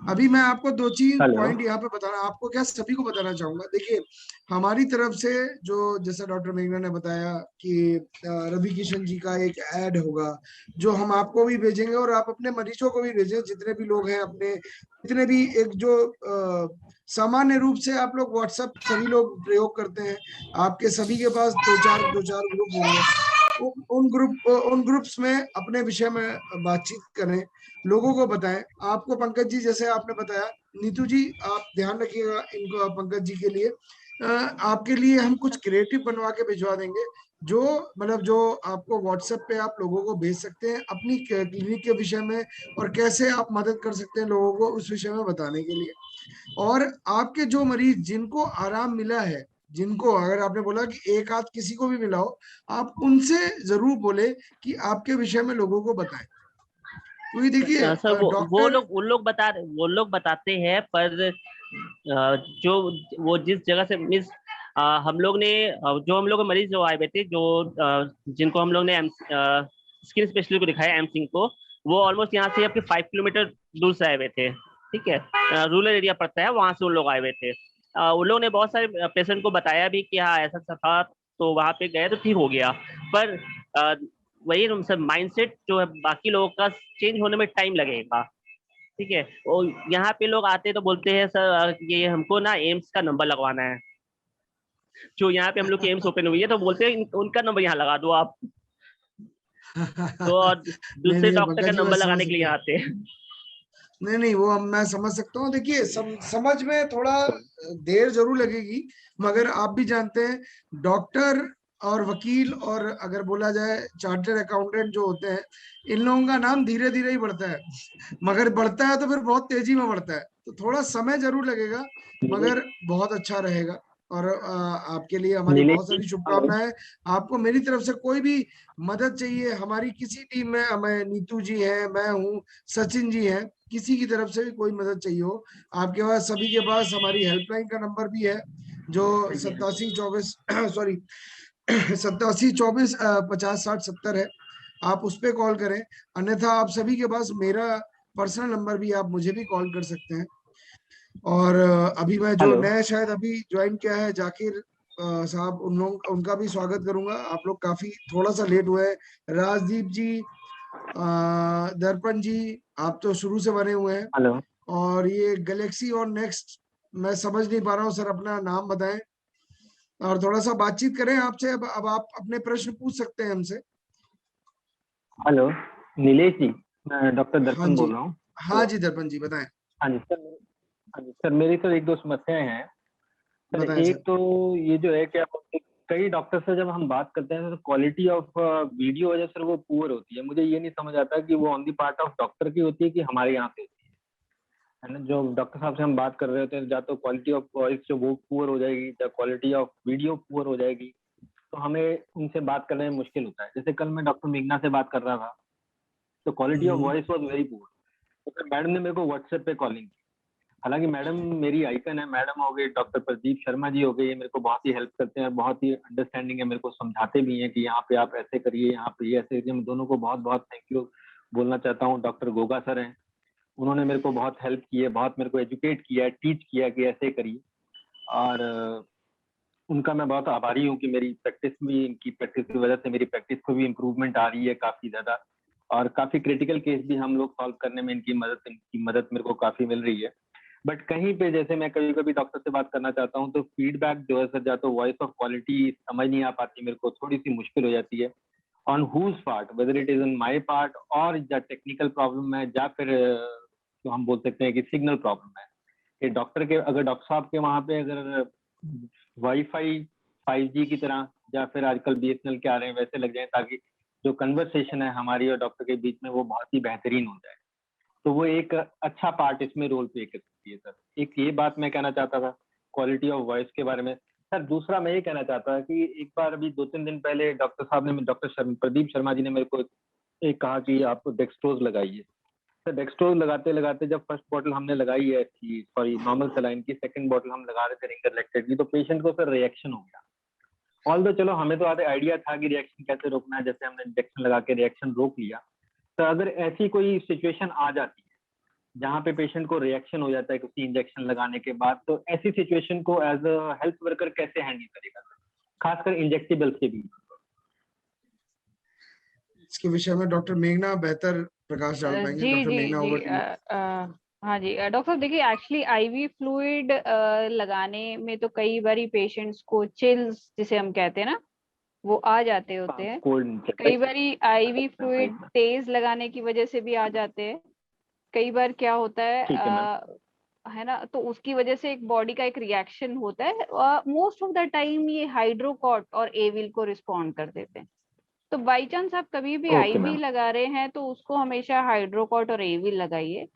अभी मैं आपको 2-3 हेलो। पॉइंट यहाँ पे बताना, आपको क्या सभी को बताना चाहूंगा। देखिए, हमारी तरफ से जो, जैसा डॉक्टर मेघना ने बताया कि रवि किशन जी का एक ऐड होगा जो हम आपको भी भेजेंगे और आप अपने मरीजों को भी भेजें, जितने भी लोग हैं अपने, जितने भी एक जो सामान्य रूप से आप लोग व्हाट्सएप सभी लोग प्रयोग करते हैं, आपके सभी के पास दो चार ग्रुप होंगे। उन ग्रुप्स में अपने विषय में बातचीत करें, लोगों को बताएं। आपको पंकज जी, जैसे आपने बताया, नीतू जी आप ध्यान रखिएगा इनको, पंकज जी के लिए आपके लिए हम कुछ क्रिएटिव बनवा के भिजवा देंगे, जो मतलब जो आपको व्हाट्सएप पे आप लोगों को भेज सकते हैं अपनी क्लिनिक के विषय में, और कैसे आप मदद कर सकते हैं लोगों को उस विषय में बताने के लिए। और आपके जो मरीज जिनको आराम मिला है, जिनको अगर आपने बोला कि एक आध किसी को भी मिला हो, आप उनसे जरूर बोले कि आपके विषय में लोगों को बताएं। क्योंकि देखिए सर वो डॉक्टर, लोग वो लोग बताते हैं, पर जो वो जिस जगह से मिस हम लोग ने जो हम लोग मरीज जो आए हुए थे, जो जिनको हम लोग ने स्किन स्पेशलिस्ट को दिखाया एम सिंह को, वो ऑलमोस्ट यहाँ से आपके 5 किलोमीटर दूर से आए हुए थे। ठीक है, रूरल एरिया पड़ता है, वहां से उन लोग आए हुए थे। उन लोगों ने बहुत सारे पेशेंट को बताया भी कि हाँ ऐसा ऐसा था, तो वहां पे गए तो ठीक हो गया। पर वही सर, माइंडसेट जो है बाकी लोगों का चेंज होने में टाइम लगेगा। ठीक है, और यहाँ पे लोग आते तो बोलते हैं सर ये हमको ना एम्स का नंबर लगवाना है। जो यहाँ पे हम लोग की एम्स ओपन हुई है, तो बोलते हैं उनका नंबर यहाँ लगा दो आप। तो और नहीं दूसरे नहीं डॉक्टर पंकज का जी, नंबर बस समझ लगाने के लिए सकते हैं। आते हैं। नहीं नहीं, वो मैं समझ सकता हूँ। देखिए समझ में थोड़ा देर जरूर लगेगी, मगर आप भी जानते हैं डॉक्टर और वकील और अगर बोला जाए चार्टर्ड अकाउंटेंट जो होते हैं, इन लोगों का नाम धीरे धीरे ही बढ़ता है, मगर बढ़ता है तो फिर बहुत तेजी में बढ़ता है, तो थोड़ा समय जरूर लगेगा, मगर बहुत अच्छा रहेगा। और आपके लिए हमारी नीलेश बहुत जी, सारी हेलो। शुभकामनाएं। आपको मेरी तरफ से कोई भी मदद चाहिए, हमारी किसी टीम में, हमें नीतू जी हैं, मैं हूँ, सचिन जी हैं, किसी की तरफ से भी कोई मदद चाहिए हो, आपके पास सभी के पास हमारी हेल्पलाइन का नंबर भी है, जो 8724 सॉरी 8724 50 60 70 है। आप उस पर कॉल करें, अन्यथा आप सभी के पास मेरा पर्सनल नंबर भी, आप मुझे भी कॉल कर सकते हैं। और अभी मैं जो हेलो। नया शायद अभी ज्वाइन किया है, जाकिर साहब, उनका भी स्वागत करूंगा। आप लोग काफी थोड़ा सा लेट हुए हैं। राजदीप जी, दर्पण जी, आप तो शुरू से बने हुए हैं। हेलो। और ये गैलेक्सी और नेक्स्ट, मैं समझ नहीं पा रहा हूँ सर, अपना नाम बताएं और थोड़ा सा बातचीत करें आपसे। अब आप अपने प्रश्न पूछ सकते हैं हमसे। हेलो नीलेश जी, मैं डॉक्टर हाँ दर्पण जी, बोल रहा हूँ। हाँ जी दर्पण जी बताएं। हाँ जी सर। हाँ जी सर, मेरी तो एक दो समस्याएं हैं सर। बताएं एक सर। तो ये जो है कि कई डॉक्टर से जब हम बात करते हैं तो क्वालिटी ऑफ वीडियो वजह सर वो पुअर होती है। मुझे ये नहीं समझ आता कि वो on the part of doctor की होती है कि हमारे यहाँ से होती है ना। जो डॉक्टर साहब से हम बात कर रहे होते हैं, या तो क्वालिटी ऑफ वॉइस जो वो पुअर हो जाएगी, या क्वालिटी ऑफ वीडियो पुअर हो जाएगी, तो हमें उनसे बात करने में मुश्किल होता है। जैसे कल मैं डॉक्टर मेघना से बात कर रहा था, तो quality of hmm, voice was very poor. तो फिर मैडम ने मेरे को व्हाट्सएप पे कॉलिंग की। हालांकि मैडम मेरी आइकन है, मैडम हो गई, डॉक्टर प्रदीप शर्मा जी हो गए, ये मेरे को बहुत ही हेल्प करते हैं, बहुत ही अंडरस्टैंडिंग है, मेरे को समझाते भी हैं कि यहाँ पे आप ऐसे करिए, यहाँ पे ये ऐसे करिए। मैं दोनों को बहुत बहुत थैंक यू बोलना चाहता हूँ। डॉक्टर गोगा सर हैं, उन्होंने मेरे को बहुत हेल्प की है, बहुत मेरे को एजुकेट किया है, टीच किया कि ऐसे करिए। और उनका मैं बहुत आभारी हूँ कि मेरी प्रैक्टिस भी, इनकी प्रैक्टिस की वजह से मेरी प्रैक्टिस को भी इम्प्रूवमेंट आ रही है काफी ज्यादा। और काफी क्रिटिकल केस भी हम लोग सॉल्व करने में इनकी मदद मेरे को काफी मिल रही है। बट कहीं पे जैसे मैं कभी कभी डॉक्टर से बात करना चाहता हूँ, तो फीडबैक जो है सर, या तो वॉइस ऑफ क्वालिटी समझ नहीं आ पाती, मेरे को थोड़ी सी मुश्किल हो जाती है। On whose part, whether it is on my part, और या टेक्निकल प्रॉब्लम है, या फिर तो हम बोल सकते हैं कि सिग्नल प्रॉब्लम है कि डॉक्टर के, अगर डॉक्टर साहब के वहाँ पे अगर वाईफाई 5G की तरह, या फिर आजकल BSNL के आ रहे हैं, वैसे लग जाए, ताकि जो कन्वर्सेशन है हमारी और डॉक्टर के बीच में वो बहुत ही बेहतरीन हो जाए, तो वो एक अच्छा पार्ट इसमें रोल प्ले कर सकती है सर। एक ये बात मैं कहना चाहता था क्वालिटी ऑफ वॉइस के बारे में। सर दूसरा मैं ये कहना चाहता था कि एक बार अभी 2-3 दिन पहले डॉक्टर साहब ने, प्रदीप शर्मा जी ने मेरे को एक कहा कि आपको डेक्सट्रोज लगाइए। सर डेक्सट्रोज लगाते लगाते जब फर्स्ट बॉटल हमने लगाई है, सॉरी नॉर्मल सलाइन की, सेकंड बॉटल हम लगा रहे थे रिंगरलेक्टेड की, तो पेशेंट को सर रिएक्शन हो गया। ऑल दो चलो हमें तो आइडिया था कि रिएक्शन कैसे रोकना है, जैसे हमने इंजेक्शन लगा के रिएक्शन रोक लिया। तो अगर ऐसी कोई सिचुएशन आ जाती है जहाँ पे पेशेंट को रिएक्शन हो जाता है किसी इंजेक्शन लगाने के बाद, तो ऐसी सिचुएशन को एज अ हेल्थ वर्कर कैसे हैंडल करेगा, खासकर इंजेक्टेबल्स के बीच? इसके विषय में डॉक्टर मेघना बेहतर प्रकाश डाल पाएंगे। जी डॉक्टर जी मेघना, जी ओवर टू यू। हाँ जी डॉक्टर साहब, देखिए एक्चुअली आईवी फ्लूइड लगाने में तो कई बारी पेशेंट्स को चिल्स जिसे हम कहते हैं ना, वो आ जाते होते हैं। कोल्ड कई बारी आईवी फ्लूइड तेज लगाने की वजह से भी आ जाते हैं। कई बार क्या होता है ठीक है मैम। है ना, तो उसकी वजह से एक बॉडी का एक रिएक्शन होता है। मोस्ट ऑफ द टाइम ये हाइड्रोकॉर्ट और एविल को रिस्पॉन्ड कर देते हैं। तो बाई चांस आप कभी भी ओके आईवी मैम। लगा रहे हैं तो उसको हमेशा हाइड्रोकॉर्ट और एविल लगाइए।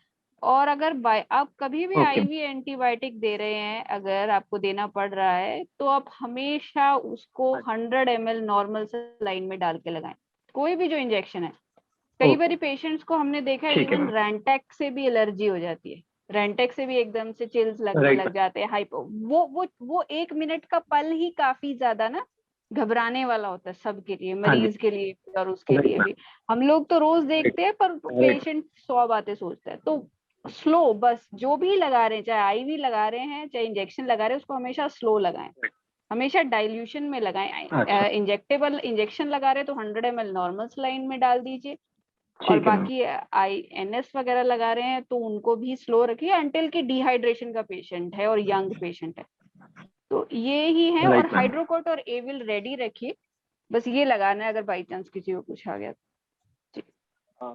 और अगर आप कभी भी ओके आईवी एंटीबायोटिक दे रहे हैं, अगर आपको देना पड़ रहा है, तो आप हमेशा उसको 100 ml नॉर्मल लाइन में डाल के लगाएं, कोई भी जो इंजेक्शन है। कई बारी पेशेंट्स को हमने देखा है ठीक है इवन मैम। रेंटेक से भी एलर्जी हो जाती है। रेंटेक से भी एकदम से चिल्स लगने राइट। लग जाते हैं, हाइपो। वो 1 मिनट का पल ही काफी ज्यादा ना घबराने वाला होता है सबके लिए, हाँ जी। मरीज के लिए भी और उसके राइट लिए मैम। भी। हम लोग तो रोज देखते हैं पर राइट। पेशेंट 100 बातें सोचता है। तो स्लो, बस जो भी लगा रहे हैं, चाहे आईवी लगा रहे हैं चाहे इंजेक्शन लगा रहे हैं, उसको हमेशा स्लो लगाएं, हमेशा डाइल्यूशन में लगाएं। अच्छा। इंजेक्टेबल इंजेक्शन लगा रहे हैं तो 100 ml नॉर्मल सलाइन में डाल दीजिए। और ठीक है मैम। बाकी INS वगैरह लगा रहे हैं तो उनको भी स्लो रखिए अंटिल की डिहाइड्रेशन का पेशेंट है और यंग पेशेंट है। तो ये ही है। और राइट मैम। हाइड्रोकॉट और एविल रेडी रखिए, बस ये लगाना है अगर बाई चांस किसी को कुछ आ गया तो।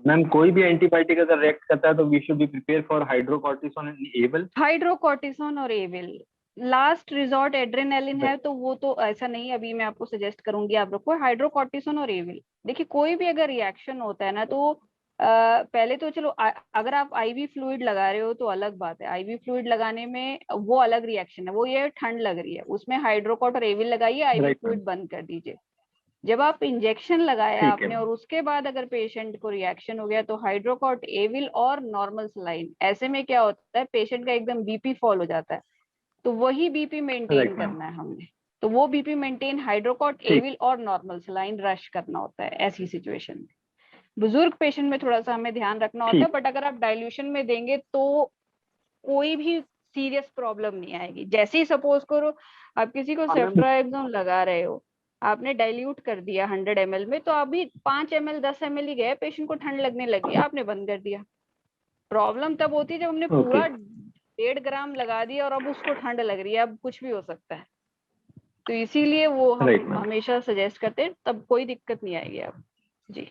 मैम कोई भी एंटीबायोटिक अगर रिएक्ट करता है तो we should be prepare for hydrocortisone and Avil. Hydrocortisone और एविल लास्ट रिजॉर्ट। एड्रेनालिन है तो वो तो ऐसा नहीं, अभी मैं आपको सजेस्ट करूंगी आप रखो हाइड्रोकॉर्टिसोन और एविल। देखिए कोई भी अगर रिएक्शन होता है ना तो पहले तो चलो अगर आप आईवी फ्लूइड लगा रहे हो तो अलग बात है। आईवी फ्लूइड लगाने में वो अलग रिएक्शन है, वो ये ठंड लग रही है, उसमें हाइड्रोकॉट और एविल लगाइए, आईवी राइट मैम। फ्लूइड बंद कर दीजिए। जब आप इंजेक्शन लगाया ठीक है आपने और उसके बाद अगर पेशेंट को रिएक्शन हो गया तो हाइड्रोकॉट एविल और नॉर्मल सलाइन। ऐसे में क्या होता है, पेशेंट का एकदम बीपी फॉल हो जाता है, तो वही बीपी मेंटेन राइट मैम। करना है हमने। तो वो बीपी मेंटेन हाइड्रोकॉट ठीक। एविल और नॉर्मल सलाइन रश करना होता है ऐसी सिचुएशन में। बुजुर्ग पेशेंट में थोड़ा सा हमें ध्यान रखना होता है, ठीक। बट अगर आप डाइल्यूशन में देंगे तो कोई भी सीरियस प्रॉब्लम नहीं आएगी। जैसे ही सपोज करो आप किसी को हाँ मैम। सेफ्ट्राएक्सोन लगा रहे हो, आपने डाइल्यूट कर दिया 100 ml में, तो अभी 5 ml 10 ml ही गए, पेशेंट को ठंड लगने लगी, आपने बंद कर दिया। प्रॉब्लम तब होती है जब हमने ओके। पूरा 1.5 ग्राम लगा दिया और अब उसको ठंड लग रही है, अब कुछ भी हो सकता है। तो इसीलिए वो राइट हम मैम। हमेशा सजेस्ट करते हैं, तब कोई दिक्कत नहीं आएगी आप जी।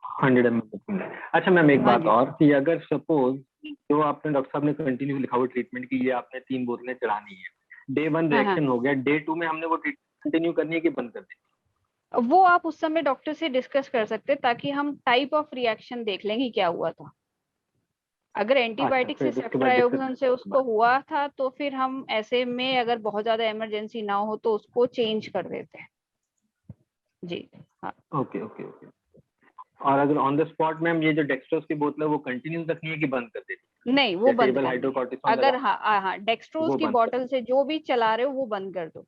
100 ml। अच्छा मैम एक हाँ बात जी। और कि अगर सपोज जो आपने डॉक्टर साहब ने कंटिन्यू लिखा हुआ ट्रीटमेंट की ये आपने 3 बोतलें चढ़ानी है, डे 1 हाँ हाँ, रिएक्शन हो गया, डे 2 में हमने वो ट्रीटमेंट कंटिन्यू करनी है कि बंद कर देनी? वो आप उस समय डॉक्टर से डिस्कस कर सकते हैं ताकि हम टाइप ऑफ रिएक्शन देख लें कि क्या हुआ था। अगर एंटीबायोटिक से फिर उसके बाद डिस्कस सेफ्ट्रायोक्सन से उसको हुआ था तो फिर हम ऐसे में अगर बहुत ज्यादा इमरजेंसी ना हो तो उसको चेंज कर देते हैं जी। हाँ ओके ओके ओके। और अगर ऑन द स्पॉट मैम ये जो डेक्सट्रोज की बोतल है वो कंटिन्यू रखनी है कि बंद कर देनी? नहीं, वो जैसे बंद एबल करनी है। हाइड्रोकॉर्टिसोन अगर लगा हाँ डेक्सट्रोज वो की बंद कर बॉटल से जो भी चला रहे हो वो बंद कर दो।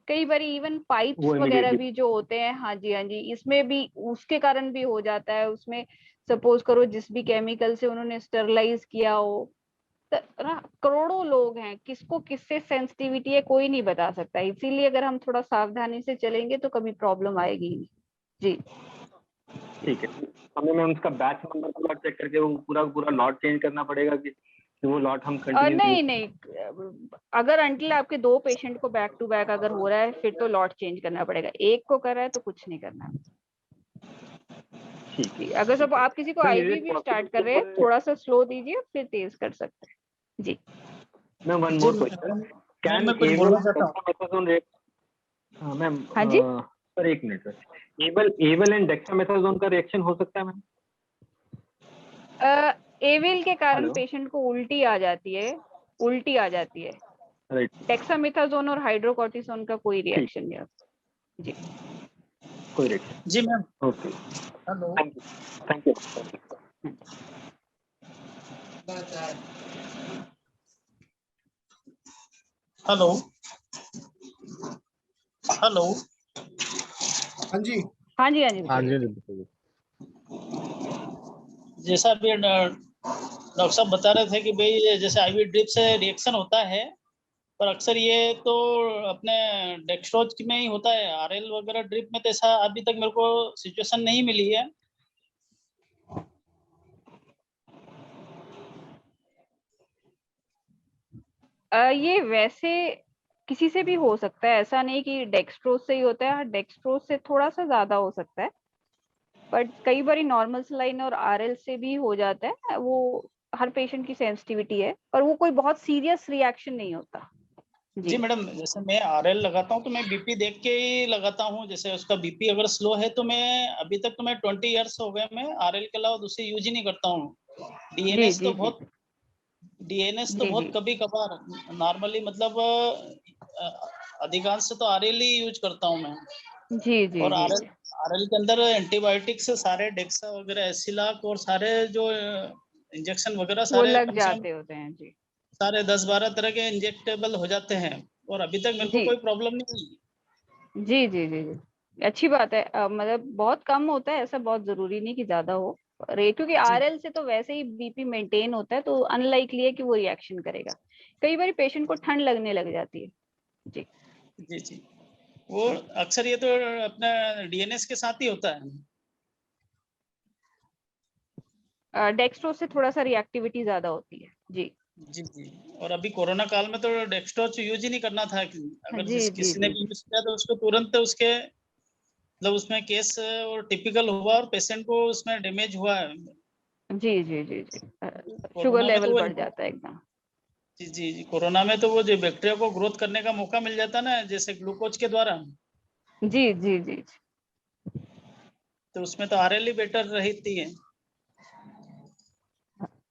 कई बार इवन पाइप्स वो वगैरह इमीडिएटली। भी जो होते हैं, हाँ जी इसमें भी उसके कारण भी हो जाता है। उसमें सपोज करो जिस भी केमिकल से उन्होंने स्टरलाइज किया हो, ना करोड़ों लोग हैं, किसको किससे सेंसिटिविटी है कोई नहीं बता सकता। इसीलिए अगर हम थोड़ा सावधानी से चलेंगे तो कभी प्रॉब्लम आएगी ही नहीं जी। ठीक है। हमें मैम उसका बैच नंबर पूरा चेक करके वो पूरा लॉट चेंज करना पड़ेगा कि वो लॉट हम कंटिन्यू? नहीं, अगर अंटिल आपके 2 पेशेंट को बैक टू बैक अगर हो रहा है फिर तो लॉट चेंज करना पड़ेगा। एक को कर रहा है तो कुछ नहीं करना। ठीक है। अगर सब आप किसी को मैम आईवी भी स्टार्ट कर रहे हैं, थोड़ा सा स्लो दीजिए फिर तेज कर सकते हैं जी। Ma'am one more question, can मैं कुछ एबल बोलना चाहता हूँ। Dexamethasone react? मैम हाँ जी, सर एक minute sir, able and dexamethasone का रिएक्शन हो सकता है मैम? एविल के कारण हेलो। पेशेंट को उल्टी आ जाती है। राइट। डेक्सामेथासोन और हाइड्रोकॉर्टिसोन का कोई रिएक्शन नहीं होता जी। कोई रिएक्शन? जी ma'am. Okay. Hello. Thank you. Hello. Hello. हाँ जी। हाँ जी हाँ जी। जैसा अभी डॉक्टर साहब बता रहे थे कि भाई ये जैसे आईवी ड्रिप से रिएक्शन होता है, पर अक्सर ये तो अपने डेक्स्ट्रोज में ही होता है, आरएल वगैरह ड्रिप में तो ऐसा अभी तक मेरे को सिचुएशन नहीं मिली है। ये वैसे किसी से भी हो सकता है, ऐसा नहीं कि डेक्स्ट्रोज से ही होता है, डेक्स्ट्रोज से थोड़ा सा ज्यादा हो सकता है, बट कई बार नॉर्मल सलाइन और आरएल से भी हो जाता है। वो हर पेशेंट की सेंसिटिविटी है, पर वो कोई बहुत सीरियस रिएक्शन नहीं होता। जी मैडम, जैसे मैं आरएल लगाता हूँ तो मैं बीपी देख के ही लगाता हूँ। जैसे उसका बीपी अगर स्लो है तो मैं अभी तक तो मैं 20 इयर्स हो गए, मैं आरएल के अलावा दूसरी यूज ही नहीं करता हूँ। डीएनएस तो बहुत कभी कभार नॉर्मली, मतलब अधिकांश से तो आरएल ही यूज करता हूँ मैं। जी जी और जी आरएल के अंदर एंटीबायोटिक्स सारे डेक्सा वगैरह, एसिलाक और सारे जो इंजेक्शन वगैरह वो सारे लग कम से कम जाते होते हैं। जी सारे 10-12 तरह के इंजेक्टेबल हो जाते हैं, और अभी तक मेरे को जी कोई प्रॉब्लम नहीं हुई। जी जी जी जी अच्छी बात है। मतलब बहुत कम होता है ऐसा, बहुत जरूरी नहीं कि ज्यादा हो। क्योंकि आरएल से तो वैसे ही बीपी मेंटेन होता है, तो अनलाइकली है कि वो रिएक्शन करेगा। कई बार पेशेंट को ठंड लगने लग जाती है। जी जी जी, वो अक्सर ये तो अपना डीएनएस के साथ ही होता है। डेक्स्ट्रो से थोड़ा सा रिएक्टिविटी ज्यादा होती है। जी जी जी, और अभी कोरोना काल में तो डेक्स्ट्रोज यूज ही नहीं करना था। अगर जी जी किसी ने जी भी यूज किया तो उसको तुरंत उसके मतलब उसमें केस और टिपिकल हुआ और पेशेंट को उसमें डैमेज हुआ है। जी जी जी जी शुगर कोरोना में तो लेवल वो, बढ़ जाता है एकदम। जी जी जी, कोरोना में तो वो जो बैक्टीरिया को ग्रोथ करने का मौका मिल जाता ना, जैसे ग्लूकोज के द्वारा, जी जी जी तो उसमें तो आरएल ही बेटर रहती है।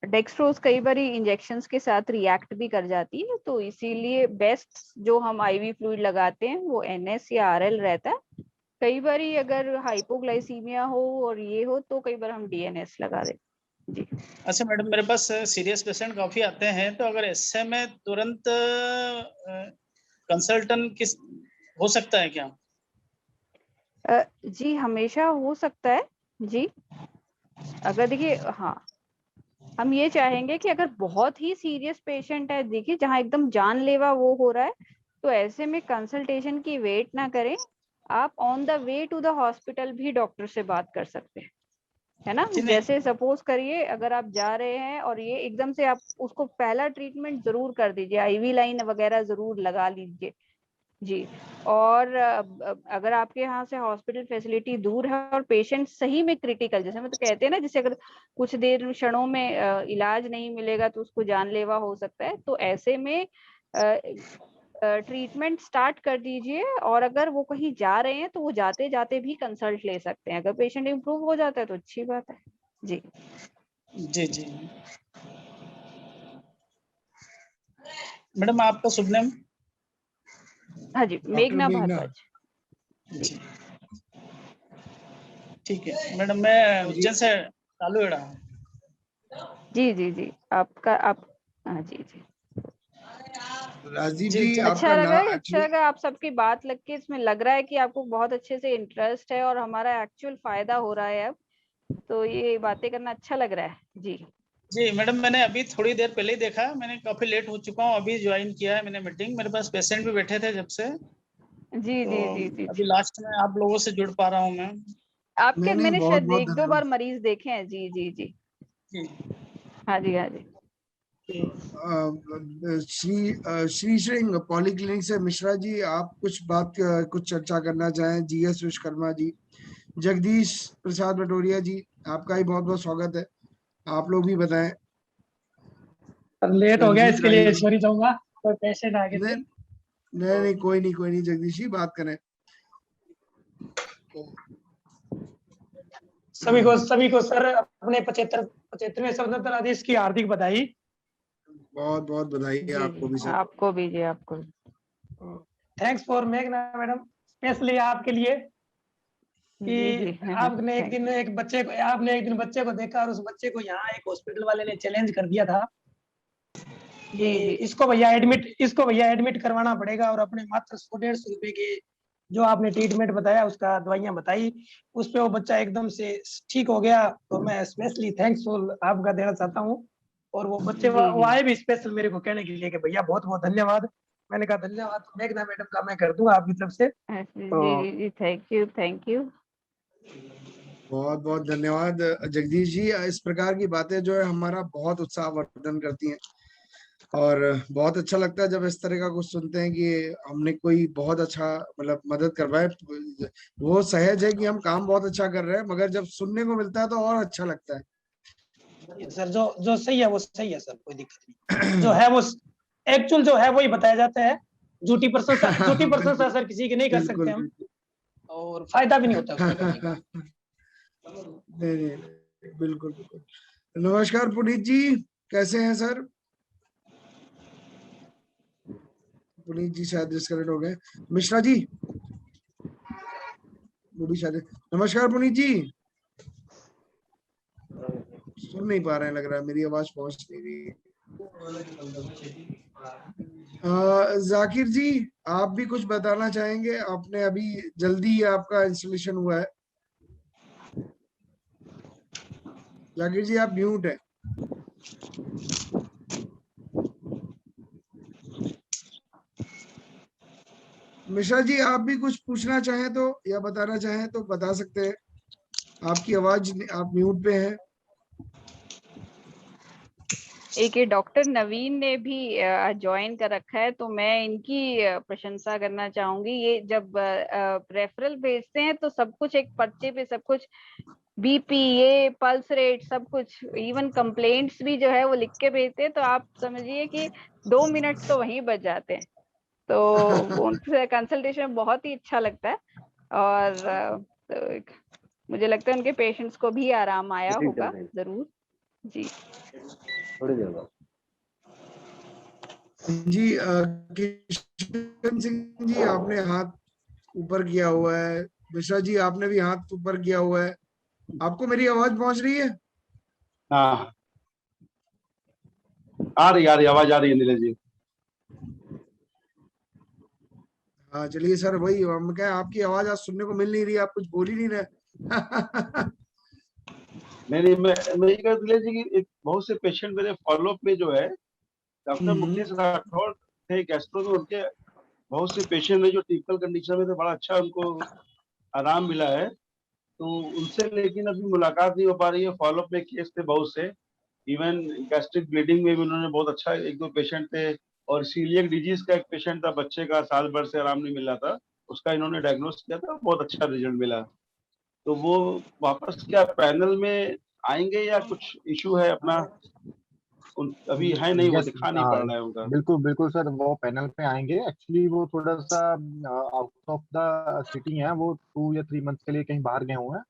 डेक्स्ट्रोज कई बार इंजेक्शंस के साथ रिएक्ट भी कर जाती है, तो इसीलिए बेस्ट जो हम आईवी फ्लूइड लगाते हैं वो एनएस या आरएल रहता है। कई बार अगर हाइपोग्लाइसीमिया हो और ये हो तो कई बार हम डीएनएस लगा देते। जी अच्छा मैडम, मेरे पास सीरियस पेशेंट काफी आते हैं, तो अगर ऐसे में तुरंत कंसल्टेंट किस हो सकता है क्या? जी हमेशा हो सकता है। जी अगर देखिए, हाँ, हम ये चाहेंगे कि अगर बहुत ही सीरियस पेशेंट है, देखिए जहाँ एकदम जानलेवा वो हो रहा है, तो ऐसे में कंसल्टेशन की वेट ना करें। आप on the way to the hospital भी डॉक्टर से बात कर सकते हैं, है ना। जी नहीं, जैसे सपोज करिए अगर आप जा रहे हैं और ये एकदम से, आप उसको पहला ट्रीटमेंट जरूर कर दीजिए, आईवी लाइन वगैरह जरूर लगा लीजिए। जी और अगर आपके यहाँ से हॉस्पिटल फैसिलिटी दूर है और पेशेंट सही में क्रिटिकल, जैसे मतलब कहते हैं ना, जैसे अगर कुछ देर क्षणों में इलाज नहीं मिलेगा तो उसको जानलेवा हो सकता है, तो ऐसे में ट्रीटमेंट स्टार्ट कर दीजिए। और अगर वो कहीं जा रहे हैं तो वो जाते जाते भी कंसल्ट ले सकते हैं। अगर पेशेंट इम्प्रूव हो जाता है तो अच्छी बात है। जी जी जी मैडम, आपका शुभ नाम? हाँ जी, डॉक्टर मेघना मेघना। भारद्वाज। जी ठीक है मैडम, मैं उज्जैन से चालू एड़ा। जी जी जी आपका आप हाँ जी जी राजीव जी जी, अच्छा आपका लगा नाम है, अच्छा एक्चुअली, लगा आप सबकी बात लग के। इसमें लग रहा है कि आपको बहुत अच्छे से इंटरेस्ट है और हमारा एक्चुअल फायदा हो रहा है अब, तो ये बातें करना अच्छा लग रहा है। जी जी मैडम, मैंने अभी थोड़ी देर पहले ही देखा, मैंने काफी लेट हो चुका हूँ, अभी ज्वाइन किया है मैंने मीटिंग। मेरे पास पेशेंट भी बैठे थे जब से, जी तो जी जी जी अभी जी लास्ट में आप लोगों से जुड़ पा रहा हूँ मैं। आपके नहीं नहीं, मैंने बहुत शायद बहुत 1-2 धन्यवाद। बार मरीज देखे हैं। जी जी जी जी हाँ जी हाँ जी श्री सिंह पॉलीक्लिनिक से, मिश्रा जी आप कुछ चर्चा करना चाहें? जीएस विश्वकर्मा जी, जगदीश प्रसाद भटोरिया जी, आपका ही बहुत बहुत स्वागत है, आप लोग भी बताएं। लेट हो गया, रंजीत इसके राय लिए जी, सॉरी चाहूंगा, कोई पेशेंट आ गए थे। नहीं नहीं नहीं, कोई नहीं, जगदीश जी बात करें। सभी को सर अपने 75वें स्वतंत्रता दिवस की हार्दिक बधाई। बहुत बहुत बधाई है जी आपको भी जी सर। आपको भी, जी आपको भी। थैंक्स फॉर मेघना मैडम, स्पेशली आपके लिए जी जी कि आपने एक दिन बच्चे को देखा और उस बच्चे को यहाँ एक हॉस्पिटल वाले ने चैलेंज कर दिया था कि जी जी इसको भैया एडमिट करवाना पड़ेगा, और अपने मात्र 100-150 रुपए के जो आपने ट्रीटमेंट बताया, उसका दवाइयाँ बताई, उस पे वो बच्चा एकदम से ठीक हो गया। तो मैं स्पेशली थैंक्सफुल आपका देना चाहता हूँ। और वो बच्चे जी, वो जी। आए भी स्पेशल मेरे को कहने के लिए कि भैया बहुत बहुत धन्यवाद। मैंने कहा धन्यवाद तो मेघना मैडम का मैं कर दूंगा आपकी तरफ से। जी, तो जी, जी, थैंक यू, थैंक यू। बहुत बहुत धन्यवाद जगदीश जी। इस प्रकार की बातें जो है हमारा बहुत उत्साहवर्धन करती हैं और बहुत अच्छा लगता है जब इस तरह का कुछ सुनते हैं कि हमने कोई बहुत अच्छा मतलब मदद करवाए। वो सहज है कि हम काम बहुत अच्छा कर रहे हैं, मगर जब सुनने को मिलता है तो और अच्छा लगता है। सर जो जो सही है वो सही है सर, कोई दिक्कत नहीं। जो है वो एक्चुअल जो है वही बताया जाता है। झूठी प्रशंसा सर किसी की नहीं कर सकते बिल्कुल हम, बिल्कुल। और फायदा भी नहीं होता उसमें करने का। नहीं नहीं, बिल्कुल बिल्कुल। नमस्कार पुनीत जी, कैसे हैं सर? पुनीत जी शायद डिस्कनेक्ट हो गए। मिश्रा जी, वो भी शायद। नमस्कार पुनीत जी, सुन नहीं पा रहे हैं, लग रहा है मेरी आवाज पहुंच नहीं रही। जाकिर जी, आप भी कुछ बताना चाहेंगे? आपने अभी जल्दी आपका इंस्टॉलेशन हुआ है। जाकिर जी आप म्यूट है। मिश्रा जी आप भी कुछ पूछना चाहें तो या बताना चाहें तो बता सकते हैं। आपकी आवाज, आप म्यूट पे हैं। एक ये डॉक्टर नवीन ने भी ज्वाइन कर रखा है, तो मैं इनकी प्रशंसा करना चाहूंगी। ये जब रेफरल भेजते हैं तो सब कुछ एक पर्चे पे, सब कुछ बीपी, ये पल्स रेट, सब कुछ, इवन कंप्लेंट्स भी जो है वो लिख के भेजते हैं। तो आप समझिए कि 2 मिनट तो वहीं बच जाते हैं। तो उनसे कंसल्टेशन बहुत ही अच्छा लगता है। और तो मुझे लगता है उनके पेशेंट्स को भी आराम आया होगा जरूर। जी थोड़ी देर बाद। जी किशन सिंह जी आपने हाथ ऊपर किया हुआ है। मिश्रा जी आपने भी हाथ ऊपर किया हुआ है। आपको मेरी आवाज पहुंच रही है? हाँ आ रही आवाज आ रही है नीरज जी। हाँ चलिए सर, वही हम क्या, आपकी आवाज आज सुनने को मिल नहीं रही, आप कुछ बोल ही नहीं रहे। नहीं मैं ये कह नीरज जी कि बहुत से पेशेंट मेरे फॉलोअप में जो है डॉक्टर मुकेश राठौर थे गैस्ट्रो में, उनके बहुत से पेशेंट में जो टिपिकल कंडीशन में थे, बड़ा अच्छा उनको आराम मिला है। तो उनसे लेकिन अभी मुलाकात नहीं हो पा रही है। फॉलोअप में केस थे बहुत से, इवन गैस्ट्रिक ब्लीडिंग में भी उन्होंने बहुत अच्छा, एक दो पेशेंट थे। और सीलियक डिजीज का एक पेशेंट था, बच्चे का साल भर से आराम नहीं मिल रहा था, उसका इन्होंने डायग्नोस किया था, बहुत अच्छा रिजल्ट मिला। तो वो वापस क्या पैनल में आएंगे या कुछ इशू है अपना? अभी है नहीं, वो यस, दिखा नहीं पड़ रहा है उनका। बिल्कुल बिल्कुल सर, वो पैनल पे आएंगे। एक्चुअली वो थोड़ा सा आउट ऑफ द सिटी है, वो 2 या 3 मंथ के लिए कहीं बाहर गए हुए हैं।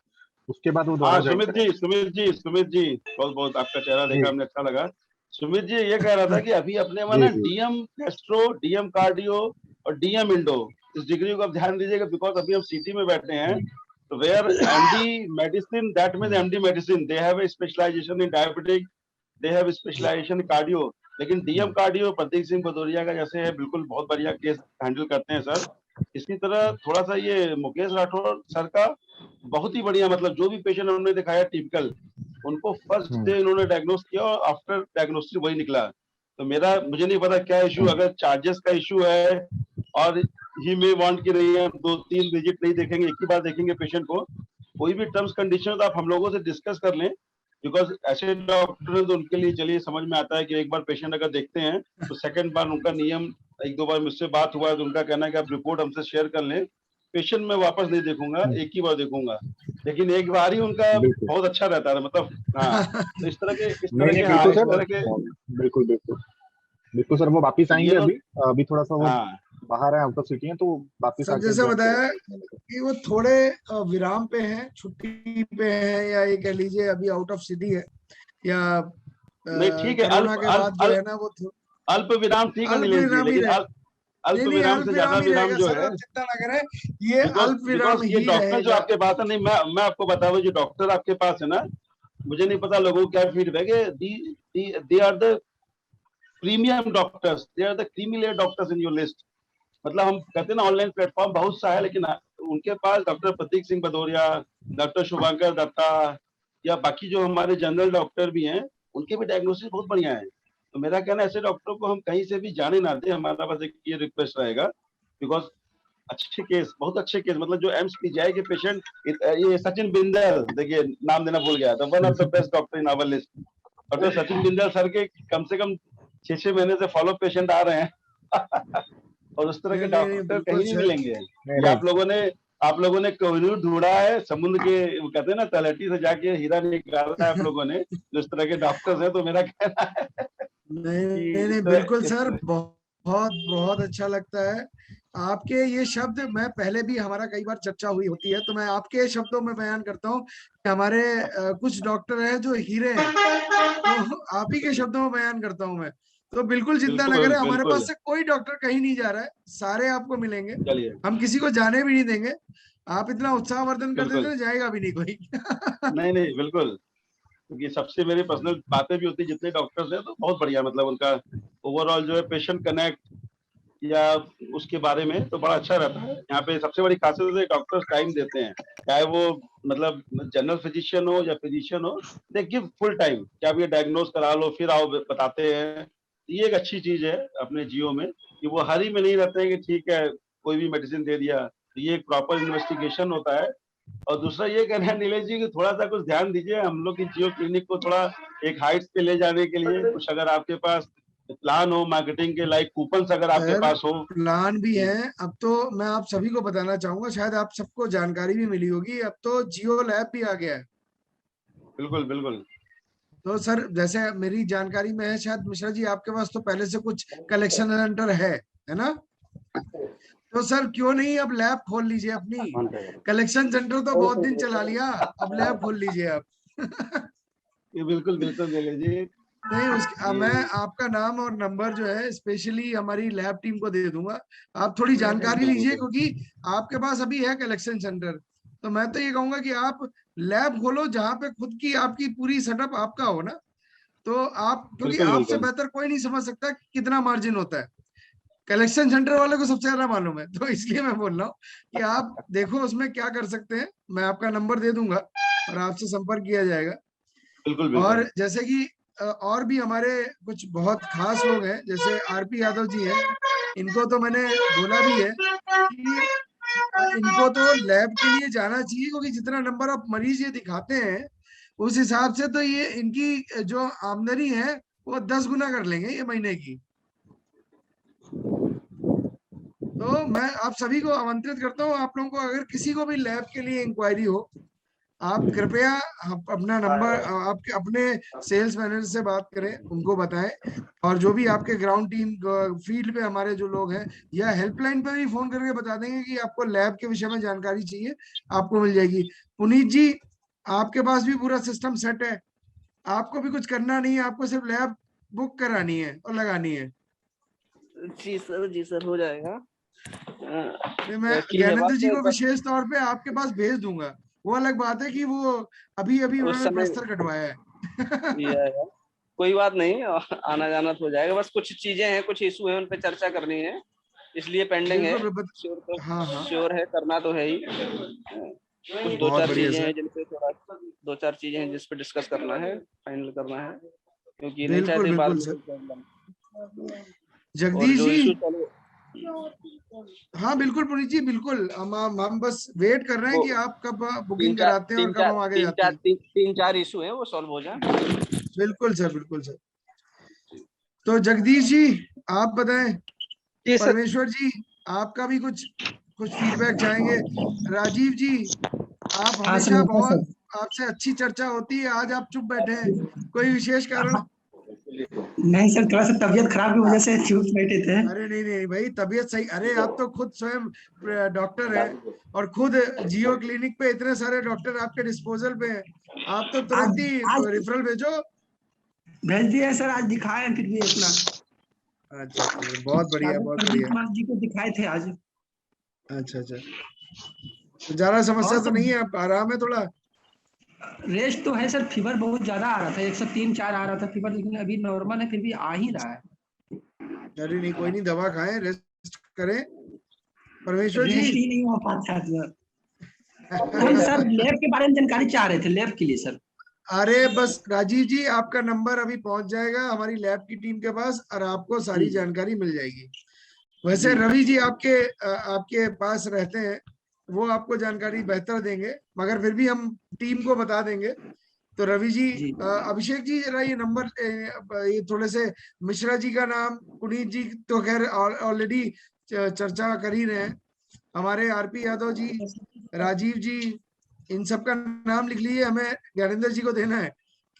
उसके बाद वो दोबारा हाँ ज्वाइन करेंगे। सुमित जी बहुत बहुत आपका चेहरा जी देखा हमने, अच्छा लगा। सुमित जी ये कह रहा था कि अभी अपने वहाँ जी ना जी डीएम गैस्ट्रो, डीएम कार्डियो और डीएम इंडो, इस डिग्री को आप ध्यान दीजिएगा, बिकॉज अभी हम सिटी में बैठे हैं। तो where MD medicine, that mean MD medicine, they have a specialization in diabetic, they have specialization in cardio. लेकिन डीएम कार्डियो प्रतीक सिंह भदौरिया का जैसे है, बिल्कुल बहुत बढ़िया केस हैंडल करते हैं सर। इसी तरह थोड़ा सा ये मुकेश राठौर सर का बहुत ही बढ़िया, मतलब जो भी पेशेंट उन्होंने दिखाया टिपिकल, उनको फर्स्ट डे उन्होंने डायग्नोस किया और आफ्टर डायग्नोसिस वही निकला। तो मुझे नहीं पता क्या इशू, अगर चार्जेस का इशू है और ही मे वांट कि नहीं, हम 2-3 विजिट नहीं देखेंगे, एक ही बार देखेंगे पेशेंट को, कोई भी टर्म्स कंडीशन तो आप हम लोगों से डिस्कस कर लें। बिकॉज ऐसे डॉक्टर तो उनके लिए चलिए समझ में आता है कि एक बार पेशेंट अगर देखते हैं तो सेकंड बार उनका नियम, 1-2 बार मुझसे बात हुआ है तो उनका कहना है कि आप रिपोर्ट हमसे शेयर कर लें, पेशेंट मैं वापस नहीं देखूंगा, एक ही बार देखूंगा। लेकिन एक बार ही उनका बिल्कुल। बहुत अच्छा रहता है, मतलब हाँ। तो इस तरह नहीं नहीं के हाँ बिल्कुल इस सर, तरह के बिल्कुल बिल्कुल बिल्कुल सर, वो वापिस तो ये आएंगे। लोग अभी अभी थोड़ा सा वो हाँ बाहर है, आउट ऑफ सिटी है, तो वापिस सर आके जैसा ज्वाइन बताया करेंगे। कि वो थोड़े विराम पे हैं, छुट्टी पे हैं, या ये कह लीजिए अभी आउट ऑफ सिटी है, या नहीं ठीक है, कोरोना अल्प के बाद अल्प जो अल्प है ना वो अल्प विराम ठीक है अल्प नीलेश जी, विराम ही लेकिन रहे। अल्प नहीं नहीं, विराम अल्प से ज्यादा विराम ही विराम रहेगा जो सर, है, आप चिंता ना करें, ये बिकॉज अल्प विराम बिकॉज ये ही डॉक्टर जो रहेगा। आपके पास है, नहीं मैं आपको बता दूं, जो डॉक्टर आपके पास है ना, मुझे नहीं पता लोगों को क्या फीडबैक है, they are the premium doctors, they are the creamy layer doctors in your list. मतलब हम कहते हैं ना ऑनलाइन प्लेटफॉर्म बहुत सा है, लेकिन उनके पास डॉक्टर प्रतीक सिंह भदौरिया, डॉक्टर शुभंकर दत्ता या बाकी जो हमारे जनरल डॉक्टर भी हैं, उनके भी डायग्नोसिस बहुत बढ़िया है। तो मेरा कहना है ऐसे डॉक्टरों को हम कहीं से भी जाने ना दें, हमारा बस एक ये रिक्वेस्ट रहेगा, बिकॉज अच्छे केस, बहुत अच्छे केस, मतलब जो एम्स पीजीआई के पेशेंट, ये सचिन बिंदल, देखिए नाम देना भूल गया था, one of the best doctor in our list. Doctor Sachin Bindal sir के कम से कम 6 महीने से फॉलो पेशेंट आ रहे हैं और उस तरह के डॉक्टर कहीं नहीं मिलेंगे। आप लोगों ने कोहिनूर ढूंढा है, समुद्र के वो कहते हैं ना तलहटी से जाके हीरा निकाला है आप लोगों ने, जिस तरह के डॉक्टर्स हैं। तो मेरा कहना है नहीं बिल्कुल सर, बहुत बहुत अच्छा लगता है आपके ये शब्द। मैं पहले भी हमारा कई बार चर्चा हुई होती है, तो मैं आपके शब्दों में बयान करता हूँ कि हमारे कुछ डॉक्टर हैं जो हीरे हैं, तो आप ही के शब्दों में बयान करता हूँ मैं। तो बिल्कुल चिंता न करें, हमारे पास से कोई डॉक्टर कहीं नहीं जा रहा है, सारे आपको मिलेंगे, हम किसी को जाने भी नहीं देंगे। आप इतना उत्साहवर्धन कर देते जाएगा भी नहीं कोई। नहीं बिल्कुल, क्योंकि सबसे मेरी पर्सनल बातें भी होती है जितने डॉक्टर्स हैं, तो बहुत बढ़िया, मतलब उनका ओवरऑल जो है पेशेंट कनेक्ट या उसके बारे में तो बड़ा अच्छा रहता है। यहाँ पे सबसे बड़ी खासियत है डॉक्टर्स टाइम देते हैं, चाहे वो मतलब जनरल फिजिशियन हो या फिजिशियन हो, दे गिव फुल टाइम कि आप ये डायग्नोज करा लो फिर आओ बताते हैं। ये एक अच्छी चीज है अपने जियो में कि वो हरी में नहीं रहते हैं कि ठीक है कोई भी मेडिसिन दे दिया, तो ये एक प्रॉपर इन्वेस्टिगेशन होता है। और दूसरा ये कहना है नीलेश जी कि थोड़ा सा कुछ ध्यान दीजिए, हम लोग की जियो क्लिनिक को थोड़ा एक हाइट्स पे ले जाने के लिए कुछ अगर आपके पास प्लान हो मार्केटिंग के, लाइक कूपन्स अगर आपके पास हो। प्लान भी है। अब तो मैं आप सभी को बताना चाहूंगा, शायद आप सबको जानकारी भी मिली होगी, अब तो जियो लैब भी आ गया है। बिल्कुल बिल्कुल। तो सर जैसे मेरी जानकारी में है, शायद मिश्रा जी आपके पास तो पहले से कुछ कलेक्शन सेंटर है ना? तो सर क्यों नहीं अब लैब खोल लीजिए अपनी। कलेक्शन सेंटर तो बहुत दिन चला लिया, अब लैब खोल लीजिए आप। ये बिल्कुल बिल्कुल जी। नहीं उसके मैं आपका नाम और नंबर जो है स्पेशली हमारी लैब टीम को दे दूंगा, आप थोड़ी जानकारी लीजिए, क्योंकि आपके पास अभी है कलेक्शन सेंटर। तो मैं तो ये कहूंगा कि आप लैब खोलो जहाँ पे खुद की आपकी पूरी सेटअप आपका हो ना, तो आप, क्योंकि आपसे बेहतर कोई नहीं समझ सकता कितना मार्जिन होता है, कलेक्शन सेंटर वाले को सबसे ज्यादा मालूम है। तो इसलिए मैं बोल रहा हूँ कि आप देखो उसमें क्या कर सकते हैं, मैं आपका नंबर दे दूंगा और आपसे संपर्क किया जाएगा। बिल्कुल। और जैसे कि और भी हमारे कुछ बहुत खास लोग हैं, जैसे आरपी यादव जी हैं, इनको तो मैंने बोला भी है कि इनको तो लैब के लिए जाना चाहिए, क्योंकि जितना नंबर ऑफ मरीज ये दिखाते हैं उस हिसाब से तो ये इनकी जो आमदनी है वो 10 गुना कर लेंगे ये महीने की। तो मैं आप सभी को आमंत्रित करता हूँ, आप लोगों को अगर किसी को भी लैब के लिए इंक्वायरी हो, आप कृपया अपना नंबर आपके अपने सेल्स मैनेजर से बात करें, उनको बताएं, और जो भी आपके ग्राउंड टीम फील्ड पे हमारे जो लोग हैं, या हेल्पलाइन पे भी फोन करके बता देंगे कि आपको लैब के विषय में जानकारी चाहिए, आपको मिल जाएगी। पुनीत जी आपके पास भी पूरा सिस्टम सेट है, आपको भी कुछ करना नहीं है, आपको सिर्फ लैब बुक करानी है और लगानी है। जी सर हो जाएगा। मैं ज्ञानेंद्र जी को विशेष तौर पे आपके पास भेज दूंगा, वो अलग बात है कि वो अभी उन्होंने प्लास्टर कटवाया है। कोई बात नहीं, आना जाना तो हो जाएगा, बस कुछ चीजें हैं, कुछ इशू है, उन पे चर्चा करनी है, इसलिए पेंडिंग है। श्योर है, करना तो है ही। कुछ दो चार चीजें हैं जिनपे थोड़ा जिस पे डिस्कस करना है, फाइनल करना है, क्योंकि नहीं चाहते बाद जगदीश जी। हाँ बिल्कुल पुनीत जी, बिल्कुल हम बस वेट कर रहे हैं कि आप कब बुकिंग कराते हैं और कब हम आगे जाते हैं। 3-4 इशू हैं, वो सॉल्व हो जाए। बिल्कुल सर, बिल्कुल सर। तो जगदीश जी आप बताएं। परमेश्वर जी आपका भी कुछ फीडबैक चाहेंगे। राजीव जी आप हमेशा बहुत, आपसे अच्छी चर्चा होती है, आज आप चुप बैठे हैं, कोई विशेष कारण? नहीं सर, थोड़ा सा तबीयत खराब की वजह से चुप बैठे थे। अरे नहीं भाई, तबीयत सही। अरे आप तो खुद स्वयं डॉक्टर हैं और खुद जियो क्लिनिक पे इतने सारे डॉक्टर आपके डिस्पोजल पे हैं, आप तो तुरंत ही रेफरल भेज दिए सर, आज दिखाए फिर भी अपना। अच्छा बहुत बढ़िया, बहुत बढ़िया जी को दिखाए थे आज। अच्छा तो ज्यादा समस्या तो नहीं है, आप आराम है थोड़ा? रेस्ट तो है सर, फीवर बहुत ज्यादा आ रहा था, 103-4 आ रहा था फीवर, लेकिन अभी नॉर्मल है, फिर भी आ ही रहा है। अरे नहीं कोई नहीं, दवा खाएं, रेस्ट करें परमेश्वर जी रेस्ट ही नहीं हो पाता सर। हम सर लैब के बारे में जानकारी चाह रहे थे, लैब के लिए सर। अरे बस राजीव जी, आपका नंबर अभी पहुंच जाएगा हमारी लैब की टीम के पास और आपको सारी जानकारी मिल जाएगी। वैसे रवि जी आपके पास रहते हैं, वो आपको जानकारी बेहतर देंगे, मगर फिर भी हम टीम को बता देंगे। तो रवि जी, अभिषेक जी जरा ये नंबर, ये थोड़े से मिश्रा जी का नाम, पुनीत जी तो खैर ऑलरेडी चर्चा कर ही रहे हैं, हमारे आरपी यादव जी, राजीव जी, इन सब का नाम लिख लीजिए, हमें ज्ञानेंद्र जी को देना है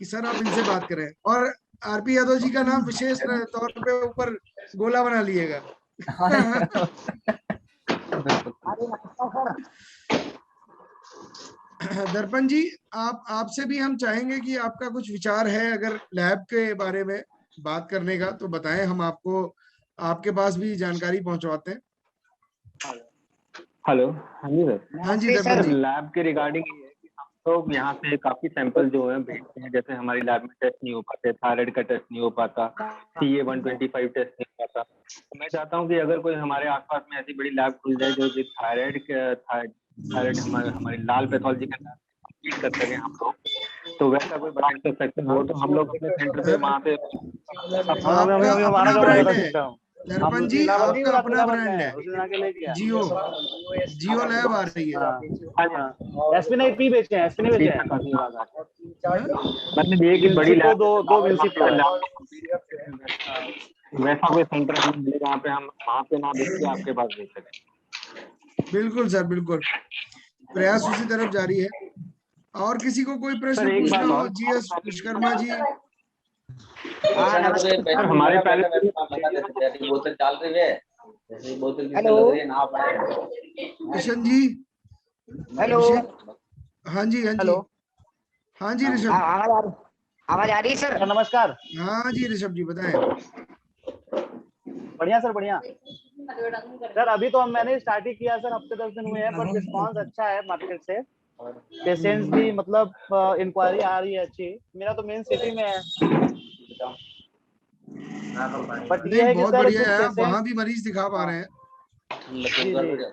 कि सर आप इनसे बात करें, और आरपी यादव जी का नाम विशेष तौर पे ऊपर गोला बना लीजिएगा। दर्पण जी, आपसे भी हम चाहेंगे कि आपका कुछ विचार है अगर लैब के बारे में बात करने का तो बताएं, हम आपको आपके पास भी जानकारी पहुंचवाते हैं। हेलो, हाँ जी सर। हाँ जी दर्पण जी। लैब के रिगार्डिंग ये है कि हम लोग यहाँ से काफी सैंपल जो है भेजते हैं, जैसे हमारी लैब में टेस्ट नहीं हो पाते, थायराइड का टेस्ट नहीं हो पाता, CA-125 टेस्ट नहीं हो पाता। तो मैं चाहता हूँ कि अगर कोई हमारे आसपास में ऐसी बड़ी लैब खुल जाए जो थायराइड हमारी लाल पैथोलॉजी का कंप्लीट कर सके हम लोग, तो वैसा कोई बड़ा इंफ्रास्ट्रक्चर हो तो हम लोग अपने सेंटर पे वहाँ पे दर्पण जी, आपका अपना ब्रांड है, जियो लैब आ रही है। एसपी ने पी बेचे हैं, एसपी ने बेचे हैं, मतलब ये कि बड़ी लैब दो वैसा कोई सेंटर मिले जहाँ पे हम वहाँ पे ना बेच के आपके पास बेच सकें। बिल्कुल सर, बिल्कुल, प्रयास उसी तरफ जारी है। और किसी को कोई प्रश्न पूछना हो? GS विश्वकर्मा जी। हमारे पहले बोतल डाल रहे हैं, बोतल किशन जी, हेलो। हाँ जी, हाँ जी, हाँ जी ऋषभ, आवाज आ रही है सर? नमस्कार। हाँ जी ऋषभ जी, बताएं। बढ़िया सर, बढ़िया सर। अभी तो मैंने स्टार्ट ही किया सर, हफ्ते 10 दिन हुए हैं, पर रिस्पांस अच्छा है मार्केट से, पेशेंट्स भी मतलब इंक्वायरी आ रही है अच्छी। मेरा तो मेन सिटी में है, बट ये है कि बहुत सर बढ़िया है, आप वहाँ भी मरीज दिखा पा रहे हैं। जी।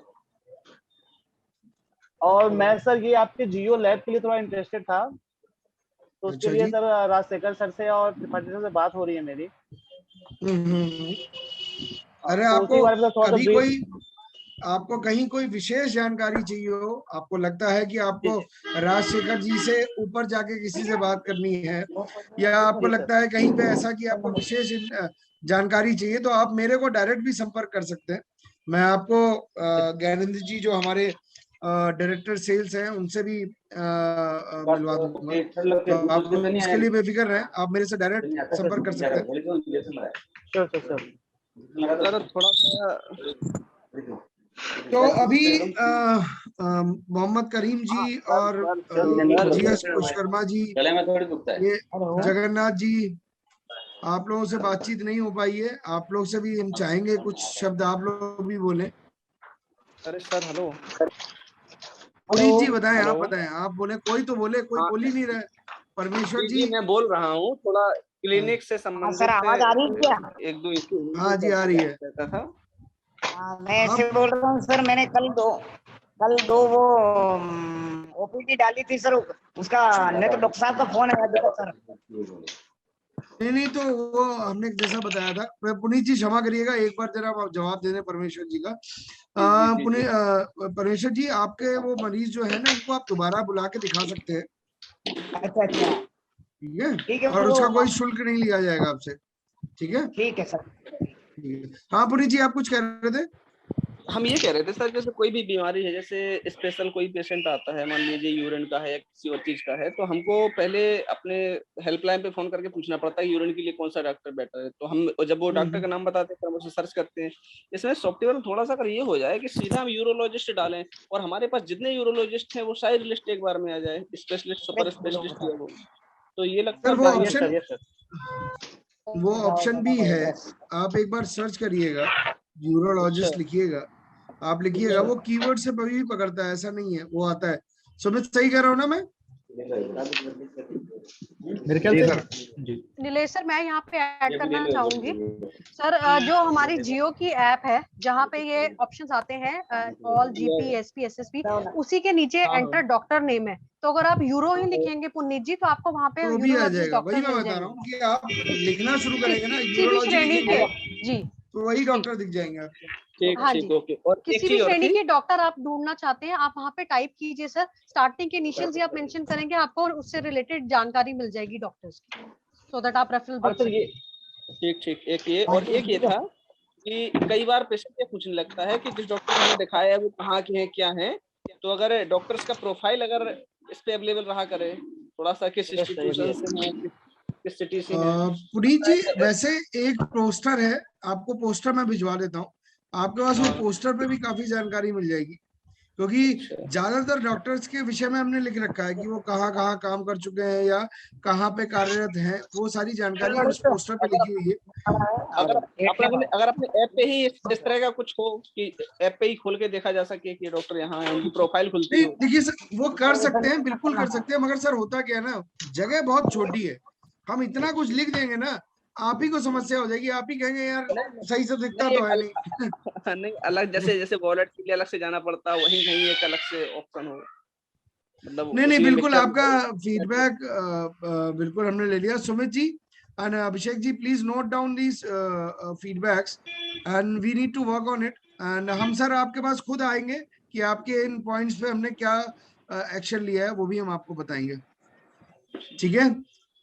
और मैं सर ये आपके जियो लैब के लिए थोड़ा इंटरेस्टेड था, तो उसके लिए सर राजशेखर सर से और त्रिपाठी सर से बात हो रही है मेरी। अरे तो आपको कहीं कोई विशेष जानकारी चाहिए हो, आपको लगता है कि आपको राजशेखर जी से ऊपर जाके किसी से बात करनी है, या आपको लगता है कहीं पे ऐसा कि आपको विशेष जानकारी चाहिए, तो आप मेरे को डायरेक्ट भी संपर्क कर सकते हैं। मैं आपको ज्ञानेंद्र जी जो हमारे डायरेक्टर सेल्स हैं उनसे भी मिलवा दूंगा, तो आप इसके लिए बेफिक्र रहें, आप मेरे से डायरेक्ट संपर्क कर सकते हैं। थोड़ा सा तो अभी मोहम्मद करीम जी और GS विश्वकर्मा जी, ये जगन्नाथ जी, आप लोगों से बातचीत नहीं हो पाई है, आप लोग से भी हम चाहेंगे कुछ शब्द आप लोग भी बोले। अरे सर हेलो, पुनीत जी बताएं, आप बताएं, आप बोले, कोई तो बोले, कोई बोल ही नहीं रहा है। परमेश्वर जी, मैं बोल रहा हूँ, थोड़ा क्लिनिक से संबंधित सर आवाज आ रही है क्या? एक दो इश्यू। हाँ जी, आ रही है। मैं ऐसे बोल रहा हूँ सर, मैंने कल दो वो OPD डाली थी सर, उसका नहीं तो डॉक्टर साहब का फोन आया सर। नहीं, तो वो हमने जैसा बताया था। पुनीत जी क्षमा करिएगा, एक बार जरा आप जवाब दे दें परमेश्वर जी का। परमेश्वर जी, आपके वो मरीज जो है ना, उनको आप दोबारा बुला के दिखा सकते हैं। अच्छा, ठीक है, और उसका कोई शुल्क नहीं लिया जाएगा आपसे, ठीक है? ठीक है सर। हाँ पुनीत जी, आप कुछ कह रहे थे? हम ये कह रहे थे सर, जैसे कोई भी बीमारी है, जैसे स्पेशल कोई पेशेंट आता है, मान लीजिए यूरिन का है या किसी और चीज का है, तो हमको पहले अपने हेल्पलाइन पे फोन करके पूछना पड़ता है यूरिन के लिए कौन सा डॉक्टर बेटर है, तो हम जब वो डॉक्टर का नाम बताते हैं तो हम उसे सर्च करते हैं। इसमें सॉफ्टवेयर में थोड़ा सा अगर ये हो जाए कि सीधा हम यूरोलॉजिस्ट डालें और हमारे पास जितने यूरोलॉजिस्ट हैं वो सारी लिस्ट एक बार में आ जाए, स्पेशलिस्ट सुपर स्पेशलिस्ट है वो, तो ये लगता है वो ऑप्शन भी है। आप एक बार सर्च करिएगा, यूरोलॉजिस्ट लिखिएगा, आप लिखिएगा, वो कीवर्ड से भी पकड़ता है, ऐसा नहीं है, वो आता है। सुमित सही कह रहा हूँ ना मैं? मेरे ख्याल से नीलेश सर, मैं यहाँ पे ऐड करना चाहूंगी सर, जो हमारी जियो की ऐप है जहाँ पे ये ऑप्शंस आते हैं ऑल जीपी एसपी एसएसपी, उसी के नीचे एंटर डॉक्टर नेम है, तो अगर आप यूरो ही लिखेंगे पुनीत जी तो आपको वहाँ पे तो भी आ जाएगा। वही मैं बता रहा हूँ कि आप लिखना शुरू करेंगे ना यूरोलॉजी लिखेंगे जी, तो वही डॉक्टर दिख जाएंगे आपको। हाँ जी। और किसी भी श्रेणी के डॉक्टर आप ढूंढना चाहते हैं, आप वहाँ पे टाइप कीजिए सर, स्टार्टिंग के इनिशियल्स ही आप मेंशन करेंगे, आपको उससे रिलेटेड जानकारी मिल जाएगी डॉक्टर्स की, सो दैट आप रेफरल भर सकते हैं। ठीक, एक ये और एक ये था कि कई बार पेशेंट ये पूछने लगता है कि जिस डॉक्टर ने दिखाया है वो कहाँ के हैं, क्या है, तो अगर डॉक्टर्स का प्रोफाइल अगर इस पे अवेलेबल रहा करे, थोड़ा सा किस इंस्टीट्यूशन से है, किस सिटी से है। पुनीत जी, वैसे एक पोस्टर है, आपको पोस्टर मैं भिजवा देता हूँ, आपके पास वो पोस्टर पे भी काफी जानकारी मिल जाएगी, क्योंकि ज्यादातर डॉक्टर्स के विषय में हमने लिख रखा है कि वो कहाँ कहाँ काम कर चुके हैं या कहाँ पे कार्यरत हैं, वो सारी जानकारी उस पोस्टर पे लिखी हुई है। अगर अपने ऐप पे ही इस तरह का कुछ हो कि ऐप पे ही खोल के देखा जा सके कि डॉक्टर यहाँ है, उनकी प्रोफाइल खुलती है। देखिए सर, वो कर सकते हैं, बिल्कुल कर सकते हैं, मगर सर होता क्या है ना, जगह बहुत छोटी है, हम इतना कुछ लिख देंगे ना, आप ही को समस्या हो जाएगी, आप ही कहेंगे यार सही से दिखता तो है नहीं। नहीं, अलग जैसे वॉलेट के लिए अलग से जाना पड़ता, वहीं कहीं एक अलग से ऑप्शन हो, मतलब नहीं, बिल्कुल आपका फीडबैक बिल्कुल हमने ले लिया। Sumit ji and Abhishek ji, please note down these feedbacks and we need to work on it, and हम सर आपके पास खुद आएंगे कि आपके इन पॉइंट्स पे हमने क्या एक्शन लिया है, वो भी हम आपको बताएंगे। ठीक है,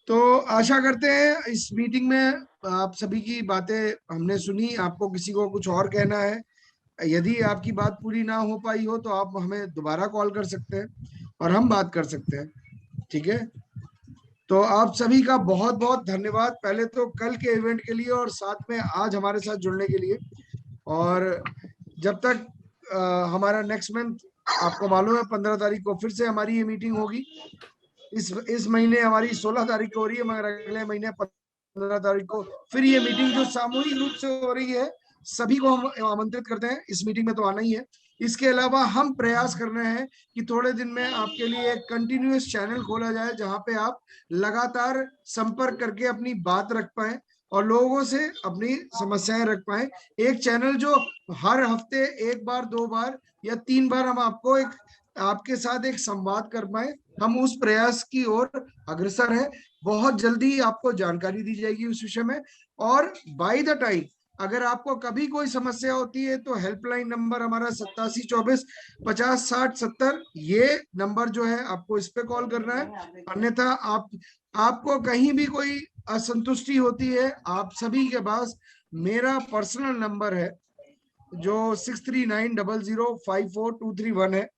तो आशा करते हैं इस मीटिंग में आप सभी की बातें हमने सुनी, आपको किसी को कुछ और कहना है, यदि आपकी बात पूरी ना हो पाई हो तो आप हमें दोबारा कॉल कर सकते हैं और हम बात कर सकते हैं। ठीक है, तो आप सभी का बहुत बहुत धन्यवाद, पहले तो कल के इवेंट के लिए और साथ में आज हमारे साथ जुड़ने के लिए। और जब तक हमारा नेक्स्ट मंथ, आपको मालूम है 15 तारीख को फिर से हमारी ये मीटिंग होगी, इस महीने हमारी 16 तारीख को हो रही है, मगर अगले महीने 15 तारीख को फिर ये मीटिंग जो सामूहिक रूप से हो रही है, सभी को हम आमंत्रित करते हैं, इस मीटिंग में तो आना ही है। इसके अलावा हम प्रयास कर रहे हैं कि थोड़े दिन में आपके लिए एक कंटिन्यूअस चैनल खोला जाए जहां पे आप लगातार संपर्क करके अपनी बात रख पाए और लोगों से अपनी समस्याएं रख पाए। एक चैनल जो हर हफ्ते 1 बार 2 बार या 3 बार हम आपको आपके साथ एक संवाद कर पाए, हम उस प्रयास की ओर अग्रसर है। बहुत जल्दी आपको जानकारी दी जाएगी उस विषय में। और बाय द टाइम अगर आपको कभी कोई समस्या होती है तो हेल्पलाइन नंबर हमारा 8724 50 60 70, ये नंबर जो है आपको इस पे कॉल करना है। अन्यथा आपको कहीं भी कोई असंतुष्टि होती है, आप सभी के पास मेरा पर्सनल नंबर है जो 6390054231 है।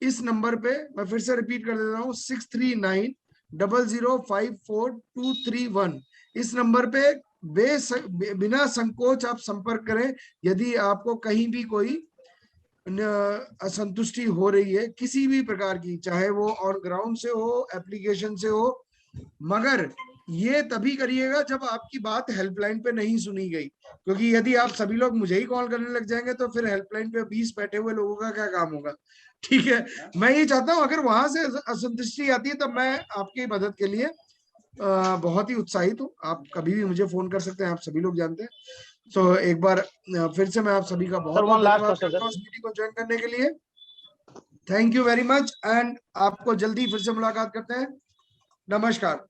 इस नंबर पे मैं फिर से रिपीट कर देता हूँ, 6390054231। इस नंबर पे बिना संकोच आप संपर्क करें यदि आपको कहीं भी कोई असंतुष्टि हो रही है किसी भी प्रकार की, चाहे वो ऑन ग्राउंड से हो, एप्लीकेशन से हो। मगर ये तभी करिएगा जब आपकी बात हेल्पलाइन पे नहीं सुनी गई, क्योंकि यदि आप सभी लोग मुझे ही कॉल करने लग जाएंगे तो फिर हेल्पलाइन पे 20 बैठे हुए लोगों का क्या काम होगा। ठीक है, मैं ये चाहता हूं अगर वहां से असंतुष्टि आती है तब मैं आपकी मदद के लिए बहुत ही उत्साहित हूँ। आप कभी भी मुझे फोन कर सकते हैं, आप सभी लोग जानते हैं। तो एक बार फिर से मैं आप सभी का बहुत बहुत धन्यवाद करता हूँ इस मीटिंग को ज्वाइन करने के लिए। Thank you very much and आपको जल्दी फिर से मुलाकात करते हैं। नमस्कार।